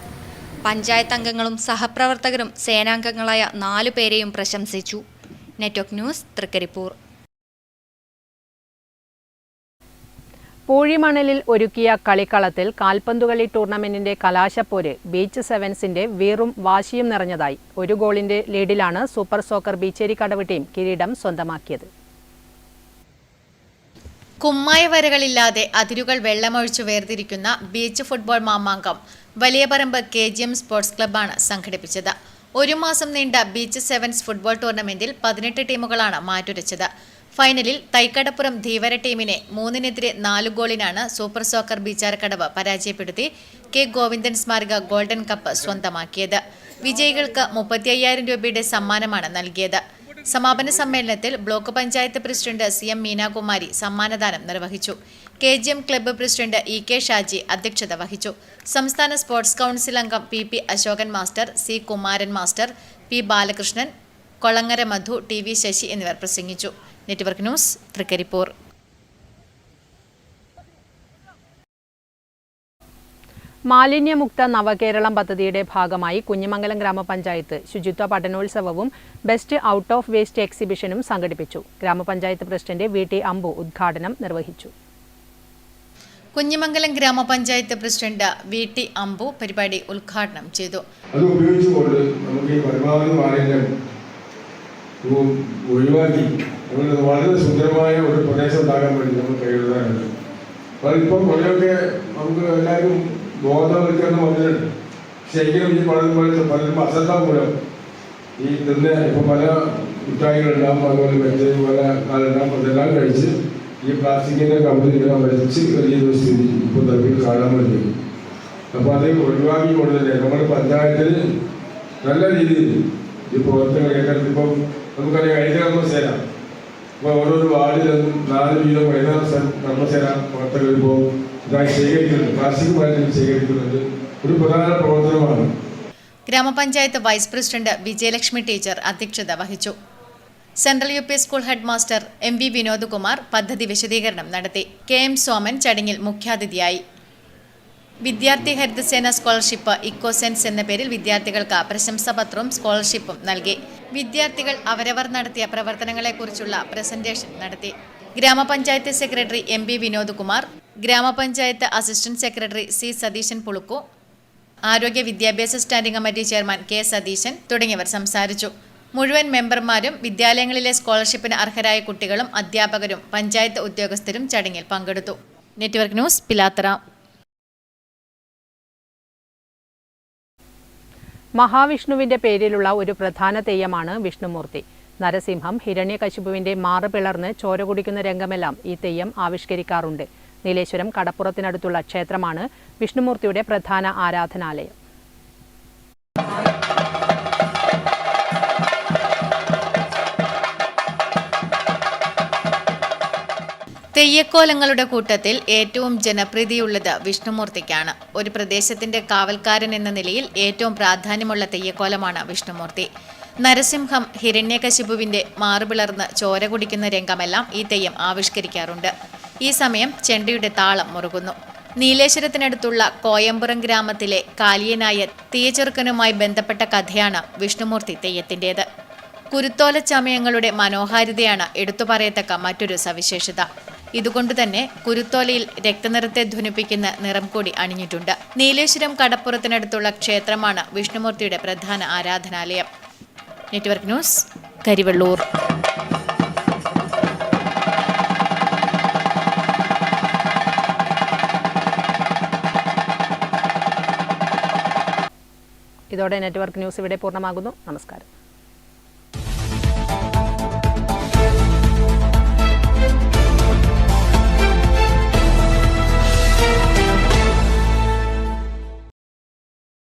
പഞ്ചായത്ത് അംഗങ്ങളും സഹപ്രവർത്തകരും സേനാംഗങ്ങളായ 4 പേരെയും പ്രശംസിച്ചു. Network news, Trikaripur. പൂഴിമണലിൽ ഒരുക്കിയ കളിക്കളത്തിൽ കാൽപന്തുകളി ടൂർണമെന്റിന്റെ കലാശപ്പോര് ബീച്ച് സെവൻസിന്റെ വീറും വാശിയും നിറഞ്ഞതായി. 1 ഗോളിന്റെ ലീഡിലാണ് സൂപ്പർ സോക്കർ ബീച്ചേരിക്കടവ് ടീം കിരീടം സ്വന്തമാക്കിയത്. കുമ്മായ വരകളില്ലാതെ അതിരുകൾ വെള്ളമൊഴിച്ചു വേർതിരിക്കുന്ന ബീച്ച് ഫുട്ബോൾ മാമാങ്കം വലിയപറമ്പ് KGM സ്പോർട്സ് ക്ലബ്ബാണ് സംഘടിപ്പിച്ചത്. 1 മാസം നീണ്ട ബീച്ച് സെവൻസ് ഫുട്ബോൾ ടൂർണമെന്റിൽ 18 ടീമുകളാണ് മാറ്റുരച്ചത്. ഫൈനലിൽ തൈക്കടപ്പുറം ധീവര ടീമിനെ 3-4 ഗോളിനാണ് സൂപ്പർ സോക്കർ ബീച്ചാരക്കടവ് പരാജയപ്പെടുത്തി K. ഗോവിന്ദൻ സ്മാരക ഗോൾഡൻ കപ്പ് സ്വന്തമാക്കിയത്. വിജയികൾക്ക് 35,000 രൂപയുടെ സമ്മാനമാണ് നൽകിയത്. സമാപന സമ്മേളനത്തിൽ block panchayat president CM Meenakumari സമ്മാനദാനം നിർവഹിച്ചു. KGM club president EK Shaji അധ്യക്ഷത വഹിച്ചു. സംസ്ഥാന സ്പോർട്സ് കൗൺസിൽ അംഗം PP Ashokan master, C. Kumaran master, P. Balakrishnan, Kolangara Madhu, TV Sasi എന്നിവർ പ്രസംഗിച്ചു. Network news, Thrikkaripur. മാലിന്യമുക്ത നവകേരളം പദ്ധതിയുടെ ഭാഗമായി കുഞ്ഞിമംഗലം ഗ്രാമപഞ്ചായത്ത് ശുചിത്വ പഠനോത്സവവും ബെസ്റ്റ് ഔട്ട് ഓഫ് വേസ്റ്റ് എക്സിബിഷനും സംഘടിപ്പിച്ചു. ഗ്രാമപഞ്ചായത്ത് പ്രസിഡന്റ് VT അമ്പു ഉദ്ഘാടനം നിർവഹിച്ചു. കുഞ്ഞിമംഗലം ഗ്രാമപഞ്ചായത്ത് പ്രസിഡന്റ് VT അമ്പു പരിപാടി ഉദ്ഘാടനം ചെയ്തു. അത് ഉപയോഗിച്ചുകൊണ്ട് നമുക്ക് ഈ പരമാവധി മാലിന്യം ഒഴിവാക്കി വളരെ സുന്ദരമായ ഒരു പ്രദേശം ഉണ്ടാക്കാൻ വേണ്ടി നമുക്ക് കഴിയുന്നതാണ്. ഇപ്പം കുറേയൊക്കെ നമുക്ക് എല്ലാവരും ബോധവൽക്കരണം വന്നിട്ടുണ്ട്. ശരിക്കും ഈ പലരും അശ്രദ്ധ മൂലം ഈ തന്നെ ഇപ്പം പല മിഠായികളുണ്ടാകും, അതുപോലെ മറ്റേ പല കാലുണ്ടാകും, അതെല്ലാം കഴിച്ച് ഈ പ്ലാസ്റ്റിക്കിൻ്റെ കമ്പനികളെ വലിച്ച് വലിയൊരു സ്ഥിതി ഇപ്പോൾ തമ്മിൽ കാണാൻ വേണ്ടി. അപ്പോൾ അത് ഒഴിവാക്കിക്കൊണ്ട് തന്നെ നമ്മുടെ പഞ്ചായത്തിൽ നല്ല രീതിയിൽ ഈ പ്രവർത്തനങ്ങൾ ഇപ്പം നമുക്കറിയാം ഹരിതകർമ്മസേന ഇപ്പോൾ ഓരോരോ വാർഡിലും 4 വീതം ഹരിതകർമ്മസേന പ്രവർത്തകർ ഇപ്പോൾ ഇതായി ശേഖരിക്കുന്നുണ്ട്, പ്ലാസ്റ്റിക് മാലിന്യം ശേഖരിക്കുന്നുണ്ട്. ഒരു പ്രധാന പ്രവർത്തനമാണ്. ഗ്രാമപഞ്ചായത്ത് വൈസ് പ്രസിഡന്റ് വിജയലക്ഷ്മി ടീച്ചർ അധ്യക്ഷത വഹിച്ചു. Central UP school head master MV Vinod Kumar പദ്ധതി വിശദീകരണം നടത്തി. KM സോമൻ ചടങ്ങിൽ മുഖ്യാതിഥിയായി. വിദ്യാർത്ഥി ഹരിതസേന സ്കോളർഷിപ്പ് ഇക്കോസെൻസ് എന്ന പേരിൽ വിദ്യാർത്ഥികൾക്ക് പ്രശംസാപത്രവും സ്കോളർഷിപ്പും നൽകി. വിദ്യാർത്ഥികൾ അവരവർ നടത്തിയ പ്രവർത്തനങ്ങളെക്കുറിച്ചുള്ള പ്രസന്റേഷൻ നടത്തി. ഗ്രാമപഞ്ചായത്ത് സെക്രട്ടറി MB വിനോദ് കുമാർ, ഗ്രാമപഞ്ചായത്ത് assistant secretary C. Satheesan Pulukku, ആരോഗ്യ വിദ്യാഭ്യാസ standing committee chairman K. Satheesan തുടങ്ങിയവർ സംസാരിച്ചു. മുഴുവൻ മെമ്പർമാരും വിദ്യാലയങ്ങളിലെ സ്കോളർഷിപ്പിന് അർഹരായ കുട്ടികളും അധ്യാപകരും പഞ്ചായത്ത് ഉദ്യോഗസ്ഥരും ചടങ്ങിൽ പങ്കെടുത്തു. Network news, Pilathara. മഹാവിഷ്ണുവിന്റെ പേരിലുള്ള ഒരു പ്രധാന തെയ്യമാണ് വിഷ്ണുമൂർത്തി. നരസിംഹം ഹിരണ്യകശിപുവിന്റെ മാറ് പിളർന്ന് ചോര കുടിക്കുന്ന രംഗമെല്ലാം ഈ തെയ്യം ആവിഷ്കരിക്കാറുണ്ട്. നീലേശ്വരം കടപ്പുറത്തിനടുത്തുള്ള ക്ഷേത്രമാണ് വിഷ്ണുമൂർത്തിയുടെ പ്രധാന ആരാധനാലയം. തെയ്യക്കോലങ്ങളുടെ കൂട്ടത്തിൽ ഏറ്റവും ജനപ്രീതിയുള്ളത് വിഷ്ണുമൂർത്തിക്കാണ്. ഒരു പ്രദേശത്തിന്റെ കാവൽക്കാരൻ എന്ന നിലയിൽ ഏറ്റവും പ്രാധാന്യമുള്ള തെയ്യക്കോലമാണ് വിഷ്ണുമൂർത്തി. നരസിംഹം ഹിരണ്യകശിപുവിന്റെ മാറുപിളർന്ന് ചോര കുടിക്കുന്ന രംഗമെല്ലാം ഈ തെയ്യം ആവിഷ്കരിക്കാറുണ്ട്. ഈ സമയം ചെണ്ടയുടെ താളം മുറുകുന്നു. നീലേശ്വരത്തിനടുത്തുള്ള കോയമ്പുറം ഗ്രാമത്തിലെ കാലിയനായ തീയച്ചെറുക്കനുമായി ബന്ധപ്പെട്ട കഥയാണ് വിഷ്ണുമൂർത്തി തെയ്യത്തിൻ്റേത്. കുരുത്തോല ചമയങ്ങളുടെ മനോഹാരിതയാണ് എടുത്തുപറയത്തക്ക മറ്റൊരു സവിശേഷത. ഇതുകൊണ്ടുതന്നെ കുരുത്തോലയിൽ രക്തനിറത്തെ ധ്വനിപ്പിക്കുന്ന നിറം കൂടി അണിഞ്ഞിട്ടുണ്ട്. നീലേശ്വരം കടപ്പുറത്തിനടുത്തുള്ള ക്ഷേത്രമാണ് വിഷ്ണുമൂർത്തിയുടെ പ്രധാന ആരാധനാലയം. Network news, Karivellur. ഇതോടെ നെറ്റ്വർക്ക് ന്യൂസ് ഇവിടെ പൂർണ്ണമാകുന്നു. നമസ്കാരം.